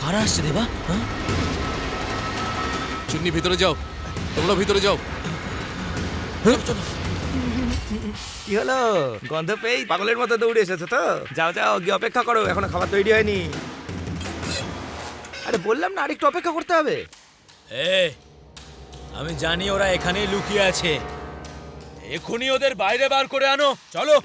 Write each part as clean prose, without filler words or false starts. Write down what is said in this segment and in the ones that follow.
কারা আসছে দেবা? হ্যাঁ, চুন্নি ভিতরে যাও, তোমরা ভিতরে যাও। চলো। কি হলো? গন্ধ পেয়ে পাগলের মতো দৌড়ে এসেছো তো? যাও যাও, গিয়ে অপেক্ষা করো, এখনো খাবার তৈরি হয়নি। আরে বললাম না, আরেকটু অপেক্ষা করতে হবে। আমি জানি ওরা এখানেই লুকিয়ে আছে। এখনই ওদের বাইরে বার করে আনো, চলো।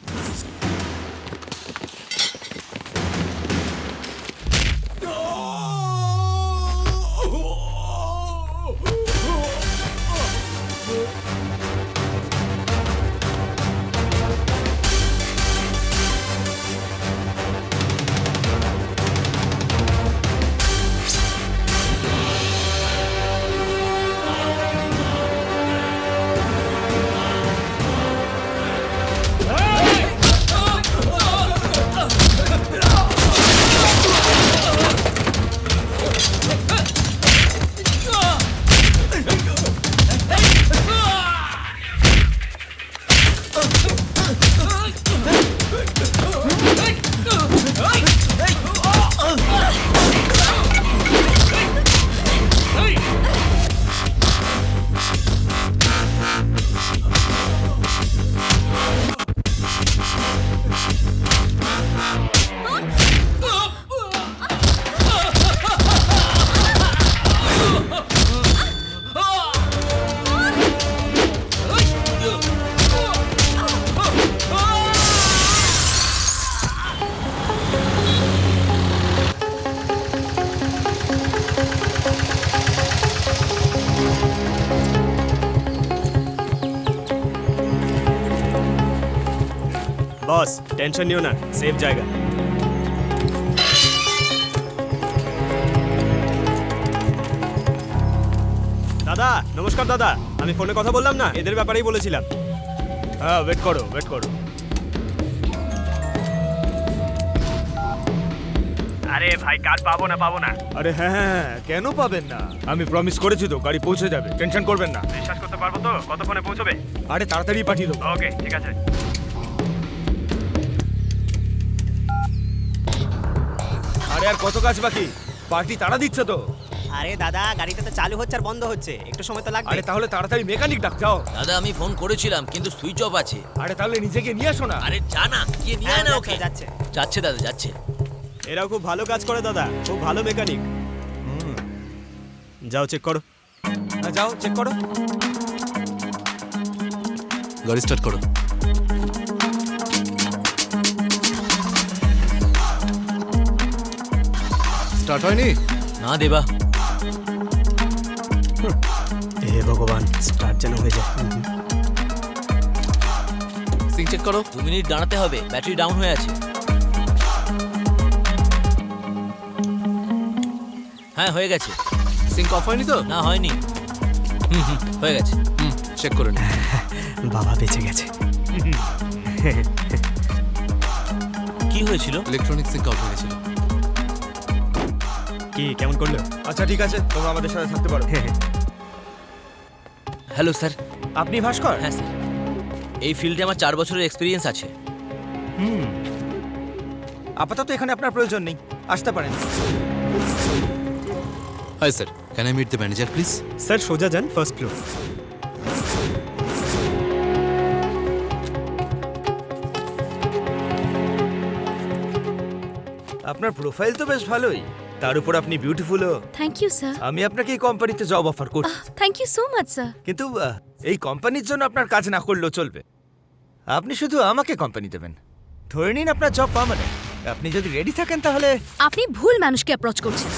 বস টেনশন নিও না, সেফ জায়গা। দাদা নমস্কার। দাদা আমি ফোনে কথা বললাম না, এদের ব্যাপারেই বলেছিলাম। হ্যাঁ ওয়েট করো ওয়েট করো। আরে ভাই কার পাবো না। আরে হ্যাঁ হ্যাঁ, কেন পাবেন না? আমি প্রমিস করেছি তো, গাড়ি পৌঁছে যাবে, টেনশন করবেন না। বিশ্বাস করতে পারবো তো? কতক্ষণে পৌঁছবে? আরে তাড়াতাড়ি পাঠিয়ে দেবো। ওকে ঠিক আছে। আরে আর কত কাজ বাকি? পার্টি তাড়া দিচ্ছে তো। আরে দাদা গাড়িটা তো চালু হচ্ছে আর বন্ধ হচ্ছে, একটু সময় তো লাগবে। আরে তাহলে তাড়াতাড়ি মেকানিক ডাক, যাও। দাদা আমি ফোন করেছিলাম কিন্তু সুইচ অফ আছে। আরে তাহলে নিজেকে নিয়ে আসো না। আরে জানা গিয়ে নিয়ে আয় না ওকে। যাচ্ছে। যাচ্ছে দাদা যাচ্ছে। এরাও খুব ভালো কাজ করে দাদা, খুব ভালো মেকানিক। যাও চেক করো। হ্যাঁ, যাও চেক করো। গাড়ি স্টার্ট করো। স্টার্ট হয়নি? না দেবা। হে ভগবান, স্টার্ট যেন হয়ে যায়। সিং চেক করো। 2 মিনিট দাঁড়াতে হবে, ব্যাটারি ডাউন হয়ে আছে। হ্যাঁ হয়ে গেছে। সিঙ্ক অফ হয়নি তো? না হয়নি। হয়ে গেছে। চেক করে নিন। বাবা বেঁচে গেছে। কি হয়েছিল? ইলেকট্রনিক সিঙ্ক আউট হয়ে গেছিল। কি কেমন করলো? আচ্ছা ঠিক আছে, তোমরা আমাদের সাথে থাকতে পারো। Hello sir. আপনি ভাস্কর? হ্যাঁ স্যার, এই ফিল্ডে আমার 4 বছরের এক্সপিরিয়েন্স আছে। আপাতত এখানে আপনার প্রয়োজন নেই, আসতে পারেন। Hi sir, can I meet the manager please? Sir সোজা যান, ফার্স্ট ফ্লোর। আপনার প্রোফাইল তো বেশ ভালোই, তার উপর আপনি বিউটিফুলও। Thank you sir. আমি আপনাকে এই কোম্পানিতে জব অফার করছি, thank you so much sir. কিন্তু এই কোম্পানির জন্য আপনার কাজ না করলেও চলবে। আপনি শুধু আমাকে কোম্পানি দেবেন, ধরে নিন আপনার জব পার্মানেন্ট। আপনি যদি রেডি থাকেন তাহলে। আপনি ভুল মানুষকে অ্যাপ্রোচ করছেন।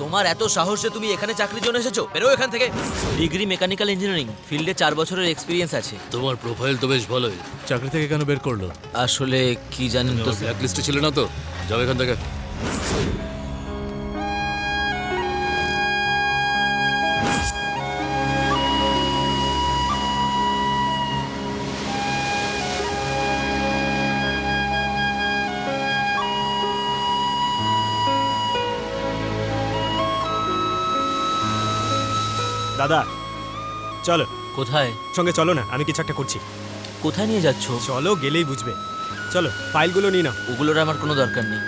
তোমার এত সাহস যে তুমি এখানে চাকরির জন্য এসেছো? বেরো এখান থেকে। ডিগ্রি মেকানিক্যাল ইঞ্জিনিয়ারিং, ফিল্ডে 4 বছরের এক্সপিরিয়েন্স আছে। তোমার প্রোফাইল তো বেশ ভালোই। চাকরি থেকে কেন বের করলো? আসলে কি জানেন তো ব্ল্যাক লিস্টে ছিল না তো? যাও এখান থেকে। দাদা চলো, কোথায়? সঙ্গে চলো না, আমি কিছু একটা করছি। কোথায় নিয়ে যাচ্ছ? চলো গেলেই বুঝবে। চলো ফাইলগুলো নিয়ে নাও। ওগুলোর আমার কোনো দরকার নেই।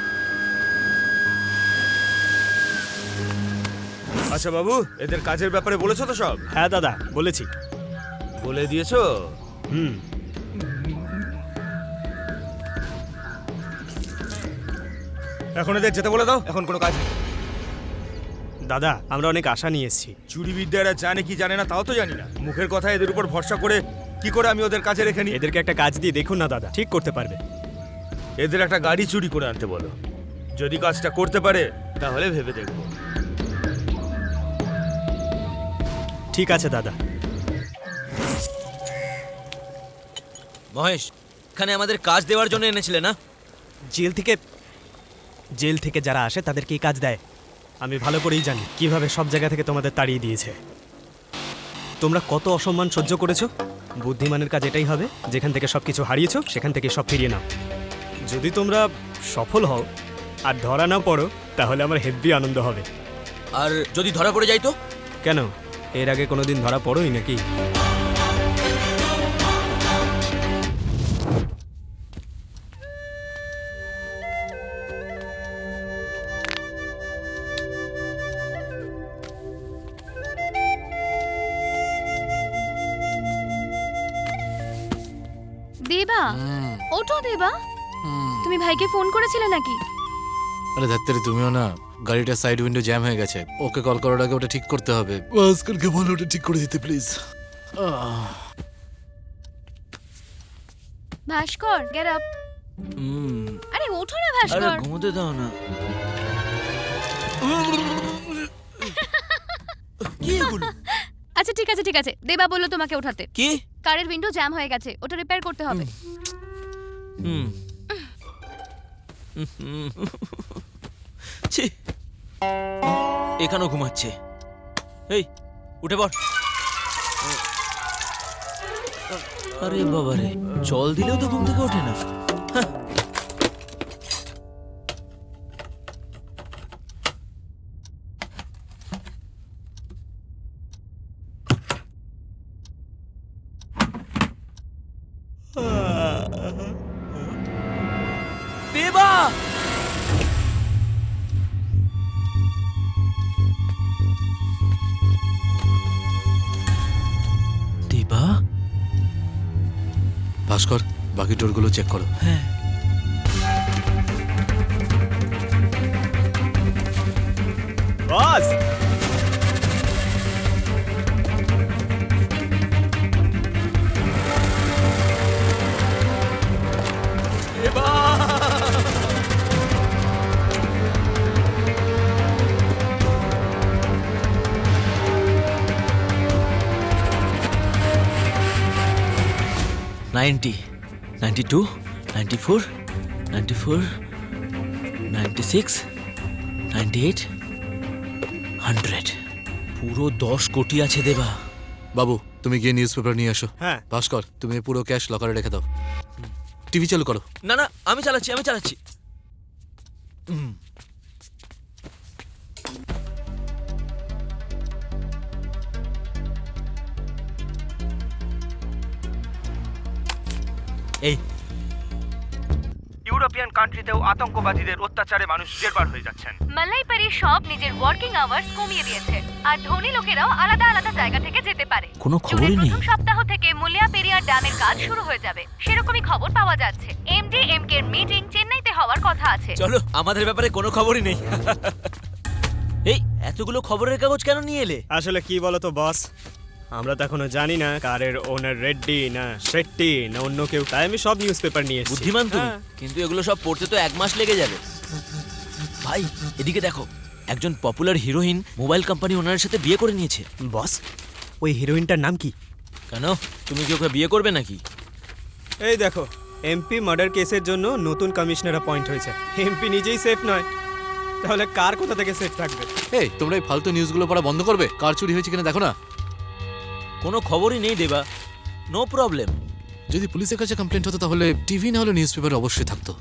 আচ্ছা বাবু, এদের কাজের ব্যাপারে বলেছো তো সব? হ্যাঁ দাদা বলেছি। বলে দিয়েছো? হুম। এখন এদের যেতে বলে দাও, এখন কোনো কাজ নেই। দাদা আমরা অনেক আশা নিয়ে এসেছি। চুরি বিদ্যা এরা জানে কি জানে না তাও তো জানি না। মুখের কথা এদের উপর ভরসা করে কি করে আমি ওদের কাজে রেখে নিই? এদেরকে একটা কাজ দিয়ে দেখুন না দাদা, ঠিক করতে পারবে। এদের একটা গাড়ি চুরি করে আনতে বলো। যদি কাজটা করতে পারে তাহলে ভেবে দেখবো। ঠিক আছে দাদা। মহেশ, এখানে আমাদের কাজ দেওয়ার জন্য এনেছিলে না? জেল থেকে যারা আসে তাদেরকে এই কাজ দেয়। আমি ভালো করেই জানি কিভাবে সব জায়গা থেকে তোমাদের তাড়িয়ে দিয়েছে। তোমরা কত অসম্মান সহ্য করেছো। বুদ্ধিমানের কাজ এটাই হবে, যেখান থেকে সব কিছু হারিয়েছো সেখান থেকে সব ফিরিয়ে নাও। যদি তোমরা সফল হও আর ধরা না পড়ো তাহলে আমার হেব্বি আনন্দ হবে। আর যদি ধরা পড়ে যাই তো? কেন, এর আগে কোনোদিন ধরা পড়োই নাকি? দেবা, ওঠো দেবা। তুমি ভাইকে ফোন করেছিলে নাকি? আরে ধাত্তারি, তুমিও না। গাড়িটা সাইড উইন্ডো জ্যাম হয়ে গেছে, ওকে কল করার আগে ওটা ঠিক করতে হবে। ভাস্করকে বলো ওটা ঠিক করে দিতে প্লিজ। Bhaskar, get up. আরে ওঠো না আরে ভাস্কর। ঘুমোতে দাও না। কি এগুলো? আচ্ছা ঠিক আছে ঠিক আছে, দেবা বললো তোমাকে ওঠাতে। কি? কারের উইন্ডো জ্যাম হয়ে গেছে, ওটা রিপেয়ার করতে হবে। হুম। ছি, এখানেও ঘুমাচ্ছে। এই উঠে পড়। আরে বাবা রে, জল দিলেও তো ঘুম থেকে ওঠে না। হ্যাঁ। দেবা! দেবা? ভাস্কর, বাকি ডোরগুলো চেক করো। হ্যাঁ। বস, নাইনটি, 92, 94, 94, 96, 98, 100। পুরো 10 কোটি আছে দেবা। বাবু, তুমি গিয়ে নিউজ পেপার নিয়ে এসো। হ্যাঁ। ভাস্কর, তুমি পুরো ক্যাশ লকারে রেখে দাও। টিভি চালু করো। না না, আমি চালাচ্ছি। এই ইউরোপিয়ান কান্ট্রিতেও আতঙ্কবাদীদের অত্যাচারে মানুষ জেরবার হয়ে যাচ্ছেন। মালাইপাড়ি সব নিজের ওয়ার্কিং আওয়ার্স কমিয়ে দিয়েছে, আর ধনী লোকেরাও আলাদা আলাদা জায়গা থেকে যেতে পারে। কোনো খবরই জুনের নেই। প্রথম সপ্তাহ থেকে মুলিয়া পেরিয়ার ড্যামের কাজ শুরু হয়ে যাবে, সেরকমই খবর পাওয়া যাচ্ছে। এমডিএমকে এর মিটিং চেন্নাইতে হওয়ার কথা আছে। চলো, আমাদের ব্যাপারে কোনো খবরই নেই। এই এতগুলো খবরের কাগজ কেন নিয়ে এলে? আসলে কি বলতো বস, আমরা তো এখনো জানি না কারের ওনার রেড্ডি না শেট্টি না অন্য কেউ, তাই আমি সব নিউজ পেপার নিয়ে এসেছি। বুদ্ধিমান তুমি, হ্যাঁ। কিন্তু এগুলো সব পড়তে তো 1 মাস লেগে যাবে। ভাই এদিকে দেখো, একজন পপুলার হিরোইন মোবাইল কোম্পানি ওনারের সাথে বিয়ে করে নিয়েছে। বস, ওই হিরোইনটার নাম কি? কেন, তুমি কি ওকে বিয়ে করবে নাকি? এই দেখো, এমপি মার্ডার কেসের জন্য নতুন কমিশনার অ্যাপয়েন্ট হয়েছে। এমপি নিজেই সেফ নয়, তাহলে কার কোথা থেকে সেফ থাকবে? এই, তোমরা এই ফালতু নিউজগুলো পড়া বন্ধ করবে? কার চুরি হয়েছে কিনা দেখো না। কোনো খবরই নেই দেবা। No problem. যদি পুলিশের কাছে কমপ্লেন্ট হতো তাহলে টিভি না হলে নিউজ পেপার অবশ্যই থাকতো।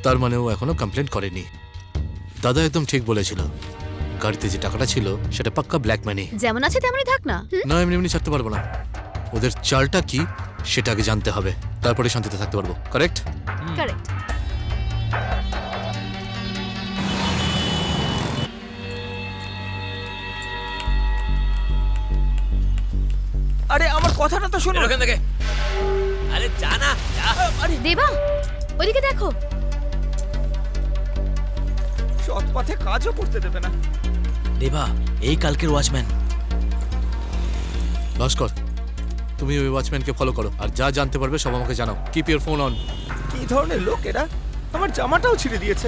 তার মানে ও এখনো কমপ্লেন্ট করেনি। দাদা একদম ঠিক বলেছিল, গাড়িতে যে টাকাটা ছিল সেটা পাক্কা ব্ল্যাক মানি। যেমন আছে তেমনই থাক না। না, এমনি এমনি ছাড়তে পারবো না। ওদের চালটা কি সেটা আগে জানতে হবে, তারপরে শান্তিতে থাকতে পারবো। কারেক্ট? কারেক্ট। আরে আমার কথাটা তো শোনো। বেরো এখান থেকে। আরে যা না, যা। দেবা, ওইদিকে দেখো। সৎ পথে কাজও করতে দেবে না। দেবা, এই কালকের ওয়াচম্যান। ভাস্কর, তুমি ওই ওয়াচম্যানকে ফলো করো, আর যা জানতে পারবে সব আমাকে জানাও। Keep your phone on. কি ধরনের লোক এরা? আমার জামাটাও ছিঁড়ে দিয়েছে।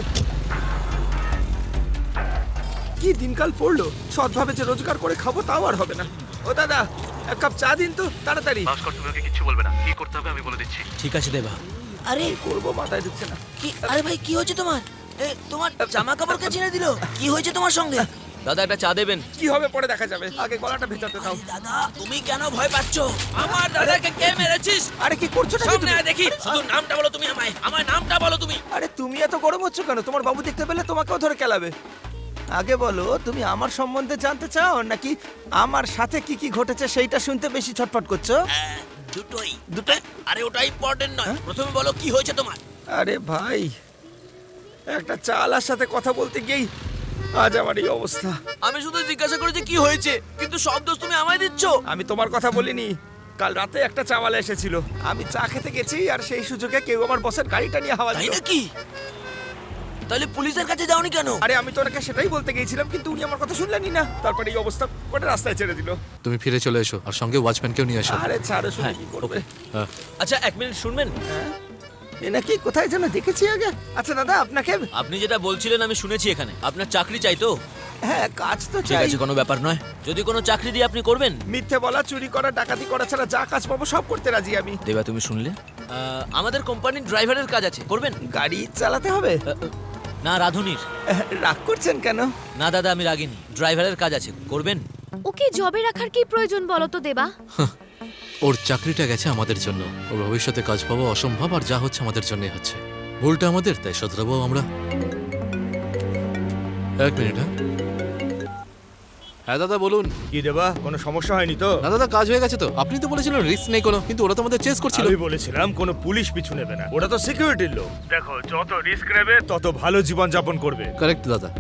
কি দিনকাল পড়লো, সৎভাবে যে রোজগার করে খাবো তাও আর হবে না। ও দাদা, এক কাপ চা দিন তো তাড়াতাড়ি। ভাস্কর, তুমি ওকে কিচ্ছু বলবে না, কি করতে হবে আমি বলে দিচ্ছি। ঠিক আছে দেবা। আরে কি করবো মাথায় দিচ্ছে না। কি? আরে ভাই, কি হয়েছে তোমার? তোমার জামা কাপড় কে ছিঁড়ে দিল? কি হয়েছে তোমার সঙ্গে? দাদা, একটা চা দেবেন? কি হবে পরে দেখা যাবে, আগে গলাটা ভেজাতে দাও। দাদা, তুমি কেন ভয় পাচ্ছ? আমার দাদাকে কে মেরেছিস? আরে কি করছো নাকি সামনে তুমি? আয় দেখি। শুধু নামটা বলো তুমি আমায়। আমার নামটা বলো তুমি। আরে তুমি এত গরম হচ্ছ কেন? তোমার বাবু দেখতে পেলে তোমাকেও ধরে কেলাবে। আগে বলো, তুমি আমার সম্বন্ধে জানতে চাও নাকি আমার সাথে কি কি ঘটেছে সেইটা শুনতে বেশি ছটফট করছো? দুটোই। দুটোই? আরে ওটা ইম্পর্টেন্ট নয়, প্রথমে বলো কি হয়েছে তোমার। আরে ভাই, একটা চালার সাথে কথা বলতে গিয়েই আজ আমার এই অবস্থা। আমি শুধু জিজ্ঞাসা করেছি কি হয়েছে, কিন্তু সব দোষ তুমি আমায় দিচ্ছ। আমি তোমার কথা বলিনি। কাল রাতে একটা চাওয়ালা এসেছিল, আমি চা খেতে গেছি আর সেই সুযোগে কেউ আমার বসের গাড়িটা নিয়ে হাওয়া তাই দিল। নাকি? তাহলে পুলিশের কাছে যাওনি কেন? আরে আমি তো ওনাকে সেটাই বলতে গিয়েছিলাম, কিন্তু উনি আমার কথা শুনলেনই না। তারপরে এই অবস্থা করে রাস্তায় ছেড়ে দিল। তুমি ফিরে চলে এসো, আর সঙ্গে ওয়াচম্যানকেও নিয়ে এসো। আরে ছাড়ো, শুনে কি করবে? হ্যাঁ। আচ্ছা, 1 মিনিট শুনবেন? এ নাকি কোথায় যেন দেখেছি আগে। আচ্ছা দাদা, আপনাকে আপনি যেটা বলছিলেন আমি শুনেছি এখানে। আপনার চাকরি চাই তো? হ্যাঁ, কাজ তো ঠিক চাই। আছে, কোনো ব্যাপার নয়। যদি কোনো চাকরি দিয়ে আপনি করবেন। মিথ্যে বলা, চুরি করা, ডাকাতি করা ছাড়া যা কাজ পাবো সব করতে রাজি আমি। দেবা, তুমি শুনলে? আমাদের কোম্পানির ড্রাইভারের কাজ আছে, করবেন? গাড়ি চালাতে হবে? না, রাধুনির। রাগ করছেন কেন? না দাদা, আমি রাগিনি। ড্রাইভারের কাজ আছে, করবেন? ওকে জবে রাখার কি প্রয়োজন বলো তো দেবা? ওর চাকরিটা গেছে আমাদের জন্য, ওর ভবিষ্যতে কাজ পাওয়া অসম্ভব, আর যা হচ্ছে আমাদের জন্যই হচ্ছে। ভুলটা আমাদের, তাই শোধরাবো আমরা। 1 মিনিট। হ্যাঁ দাদা, বলুন। কি দেবা, কোনো সমস্যা হয়নি তো? না দাদা, কাজ হয়ে গেছে তো। আপনি তো বলেছিলেন রিস্ক নেই কোনো, কিন্তু ওরা তো আমাদের চেস করছিল। আমি বলেছিলাম কোনো পুলিশ পিছু নেবে না, ওরা তো সিকিউরিটির লোক। দেখো, যত রিস্ক নেবে তত ভালো জীবন যাপন করবে। কারেক্ট দাদা।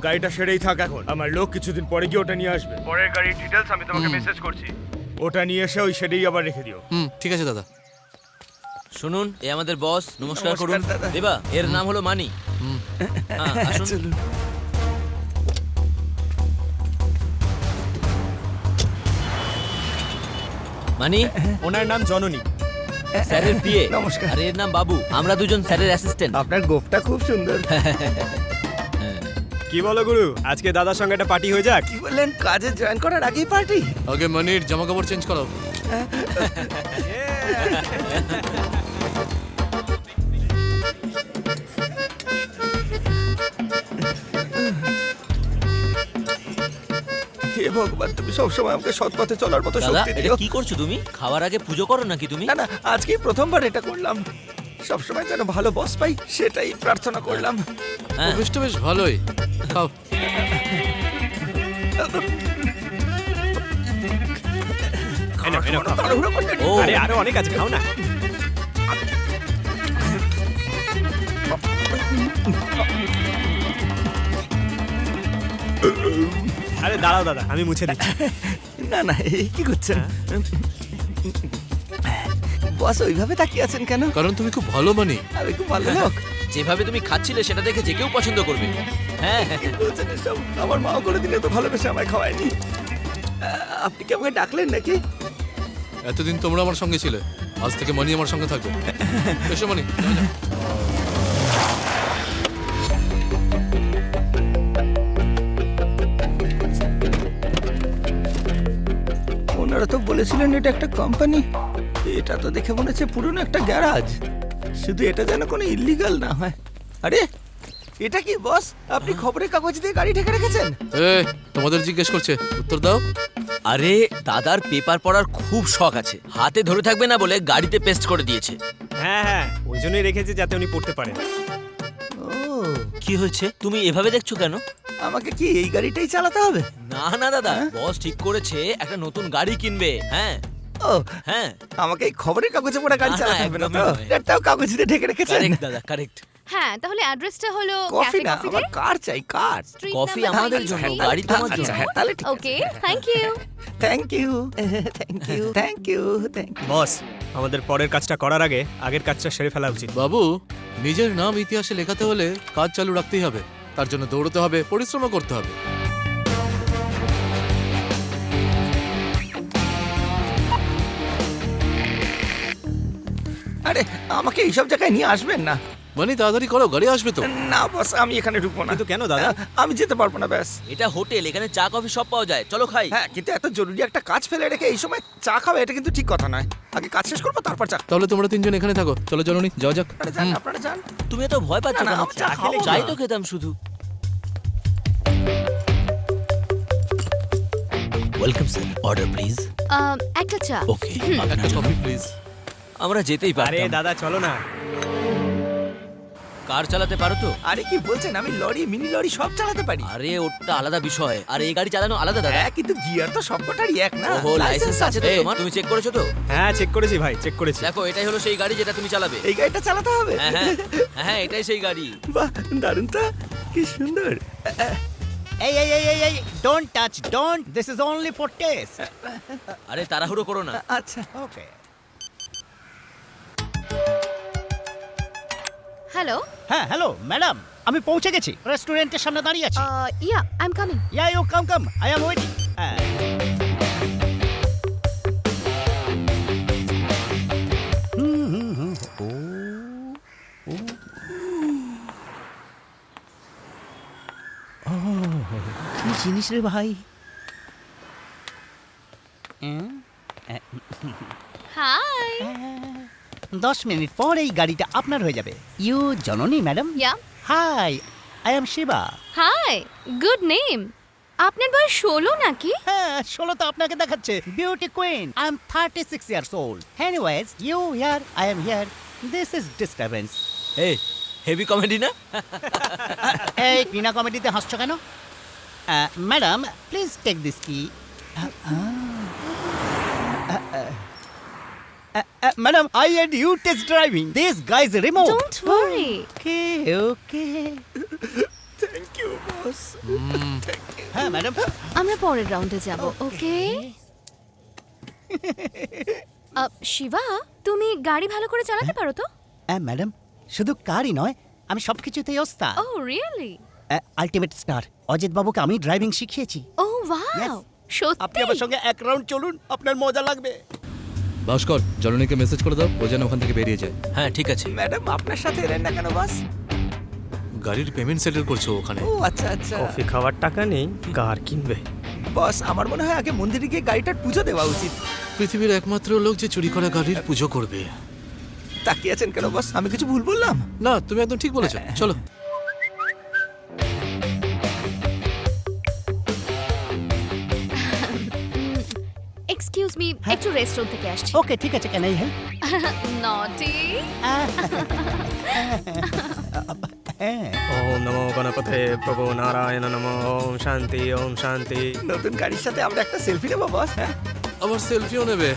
গাড়িটা সেরেই থাক এখন। আমার লোক কিছুদিন পরে গিয়ে ওটা নিয়ে আসবে। পরের গাড়ির ডিটেলস আমি তোমাকে মেসেজ করছি। ওটা নিয়ে এসে ওই সেরেই আবার রেখে দিও। ঠিক আছে দাদা। শুনুন, এ আমাদের বস। নমস্কার নমস্কার, করুন। দাদা। দেবা, এর নাম হলো মানি। হ্যাঁ, আসুন। চলুন। মানি, ওনার নাম জননী। স্যারের পিএ। নমস্কার। আর এর নাম বাবু। আমরা দুজন স্যারের অ্যাসিস্ট্যান্ট। আপনার গোফটা খুব সুন্দর। কি বলো গুরু, আজকে দাদার সঙ্গে একটা পার্টি হয়ে যাক? কি বললেন, কাজে জয়েন করার আগেই পার্টি? আগে মনির জামা কাপড় চেঞ্জ করো। হে ভগবান, তুমি সবসময় আমাকে সৎ পথে চলার মতো দাদা, শক্তি এটা দিও। কি করছো তুমি? খাওয়ার আগে পুজো করো নাকি তুমি? না না, আজকেই প্রথমবার এটা করলাম। সবসময় যেন ভালো বস পাই সেটাই প্রার্থনা করলাম। হ্যাঁ। অফিসটা বেশ ভালোই। খাও। এনাও, এনাও, খাও। তাড়াহুড়ো করতে নেই। ও, আরে আরো অনেক আছে, খাও না। আরে দাঁড়াও দাদা, আমি মুছে দিচ্ছি। না না, এই কি করছেন? বস ওইভাবে তাকিয়ে আছেন কেন? কারণ তুমি খুব ভালো মানি। আমি খুব ভালো লোক। যেভাবে তুমি খাচ্ছিলে সেটা দেখে যে কেউ পছন্দ করবে। হ্যাঁ, কি বলছেন এসব? আমার মাও করে দিলে তো ভালোবেসে আমায় খাওয়ায়নি। আপনি কি আমাকে ডাকলেন নাকি? এতদিন তোমরা আমার সঙ্গে ছিলে, আজ থেকে মানি আমার সঙ্গে থাকবে। এসো মানি। ওনারা তো বলেছিলেন এটা একটা কোম্পানি। এটা তো দেখে মনে হচ্ছে পুরনো একটা গ্যারাজ। শুধু এটা যেন কোনো ইল্লিগাল না হয়। আরে এটা কি বস, আপনি খবরের কাগজ দিয়ে গাড়ি ঢেকে রেখেছেন? তোমাদের জিজ্ঞেস করছে, উত্তর দাও। আরে দাদার পেপার পড়ার খুব শখ আছে, হাতে ধরে থাকবে না বলে গাড়িতে পেস্ট করে দিয়েছে। হ্যাঁ হ্যাঁ, ওই জন্যই রেখেছি যাতে উনি পড়তে পারেন। ও, কি হয়েছে? তুমি এভাবে দেখছো কেন? আমাকে কি এই গাড়িটাই চালাতে হবে? না না দাদা, বস ঠিক করেছে একটা নতুন গাড়ি কিনবে। হ্যাঁ, ও হ্যাঁ আমাকে এই খবরের কাগজে পড়া গাড়ি না, চালাতে হবে না একদমই তো নয়। এটাও কাগজ দিয়ে ঢেকে রেখেছেন কারেক্ট দাদা কারেক্ট। হ্যাঁ তাহলে অ্যাড্রেসটা হলো কফি ক্যাফে না কফি আমার কার চাই কার কফি আমাদের জন্য, গাড়ি তোমার জন্য। আচ্ছা হ্যাঁ তাহলে ঠিক okay thank you. Thank you thank you thank you thank you boss আমাদের পরের কাজটা করার আগে আগের কাজটা সেরে ফেলা উচিত। বাবু, নিজের নাম ইতিহাসে লেখাতে হলে কাজ চালু রাখতেই হবে। তার জন্য দৌড়তে হবে, পরিশ্রমও করতে হবে। আরে আমাকে এইসব জায়গায় নিয়ে আসবেন না মানে তাড়াতাড়ি করো, গাড়ি আসবে তো। না বস আমি এখানে ঢুকবো না কিন্তু কেন দাদা? আমি যেতে পারবো না ব্যাস এটা হোটেল, এখানে চা কফি সব পাওয়া যায়, চলো খাই। হ্যাঁ কিন্তু এত জরুরি একটা কাজ ফেলে রেখে এই সময় চা খাবে এটা কিন্তু ঠিক কথা নয় আগে কাজ শেষ করবো তারপর চা তাহলে তোমরা তিনজন এখানে থাকো, চলো জননী যাওয়া যাক। আপনারা যান আপনারা যান তুমি এত ভয় পাচ্ছ না, না, কেন? আমি চা খাবো না। চাই তো খেতাম শুধু। Welcome sir, order please. একটা চা। ওকে, একটা কফি প্লিজ। আমরা যেতেই আরে পারতাম। দাদা চলো না। কার চালাতে পারো তো? আরে কি বলছেন আমি লরি মিনি লরি সব চালাতে পারি আরে ওটা আলাদা বিষয়, আর এই গাড়ি চালানো আলাদা দাদা। হ্যাঁ কিন্তু গিয়ার তো সবকটারই এক না ওহো, লাইসেন্স আছে তো তোমার? তুমি চেক করেছো তো? হ্যাঁ চেক করেছি ভাই, চেক করেছি। দেখো এটাই হলো সেই গাড়ি যেটা তুমি চালাবে। এই গাড়িটা চালাতে হবে হ্যাঁ হ্যাঁ হ্যাঁ, এটাই সেই গাড়ি। বাহ দারুণ তো কি সুন্দর Hey, don't touch, don't. This is only for taste. আরে তাড়াহুড়ো করো না। আচ্ছা Okay. হ্যালো। হ্যাঁ হ্যালো ম্যাডাম, আমি পৌঁছে গেছি, রেস্টুরেন্টের সামনে দাঁড়িয়ে আছি। Yeah I am coming. Yeah you come, I am waiting. কি জিনিস রে ভাই? হাই। 10 মিনিট পর এই গাড়িটা আপনার হয়ে যাবে। You Janani madam? Yeah hi, I am Shiba. Hi, good name. আপনার বয়স 16 নাকি? হ্যাঁ 16 তো আপনাকে দেখাচ্ছে। Beauty queen, I am 36 years old. Anyways, you here, I am here. This is disturbance. এই হেভি কমেডি না? এই বিনা কমেডিতে হাসছো কেন? Madam please take this key. Madam I and you test driving this guys remote. Don't worry. Okay okay. Thank you boss হ্যাঁ madam. আমরা পরের রাউন্ডে যাব, ওকে? শিবা, তুমি গাড়ি ভালো করে চালাতে পারো তো? হ্যাঁ ম্যাডাম, শুধু কারই নয়, আমি সব কিছুতেই ওস্তাদ। ও রিয়েলি? আলটিমেট স্টার অজিত বাবুকে আমি ড্রাইভিং শিখিয়েছি। ও ওয়াও, Yes. আপনি সত্যি? আমার সঙ্গে এক রাউন্ড চলুন, আপনার মজা লাগবে। ভাস্কর, জননীকে মেসেজ করে দাও, ও যেন ওখান থেকে বেরিয়ে যায়। হ্যাঁ ঠিক আছে। ম্যাডাম আপনার সাথে এলেন না কেন বস গাড়ির পেমেন্ট সেটেল করছো ওখানে। ও আচ্ছা আচ্ছা কফি খাওয়ার টাকা নেই, কার কিনবে? বস আমার মনে হয় আগে মন্দিরে গিয়ে গাড়িটার পুজো দেওয়া উচিত পৃথিবীর একমাত্র লোক যে চুরি করা গাড়ির পুজো করবে। তাকিয়ে আছেন কেন বস আমি কিছু ভুল বললাম না, তুমি একদম ঠিক বলেছো, চলো। এক্সকিউজ মি, একটু রেস্টুরেন্ট থেকে আসছি। ওকে ঠিক আছে, কেন হেল্প? নটি। হ্যাঁ ওম নমো গণপতে প্রভু নারায়ণ নমঃ। ওম শান্তি, ওম শান্তি। নতুন গাড়ির সাথে আমরা একটা সেলফি নেবো বস হ্যাঁ আবার সেলফিও নেবে?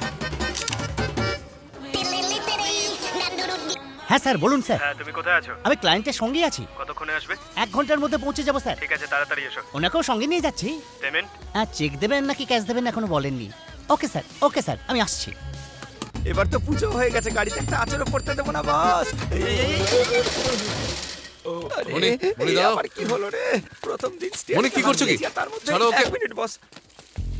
হ্যাঁ স্যার বলুন স্যার। হ্যাঁ তুমি কোথায় আছো? আমি ক্লায়েন্টের সঙ্গে আছি, কতক্ষণে আসবে? 1 ঘন্টার মধ্যে পৌঁছে যাবো স্যার। ঠিক আছে তাড়াতাড়ি এসো। ওনাকেও সঙ্গে নিয়ে যাচ্ছি। পেমেন্ট? হ্যাঁ চেক দেবেন নাকি ক্যাশ দেবেন এখনো বলেননি। ওকে স্যার আমি আসছি। এবার তো পুজো হয়ে গেছে গাড়িতে একটা আচরও পড়তে দেবো না বস আরে, মনি, মনি এই দাঁড়াও। আবার কি হলো রে প্রথম দিন মনি, কি করছো কি? তার মধ্যে ছাড়ো ওকে। 1 মিনিট বস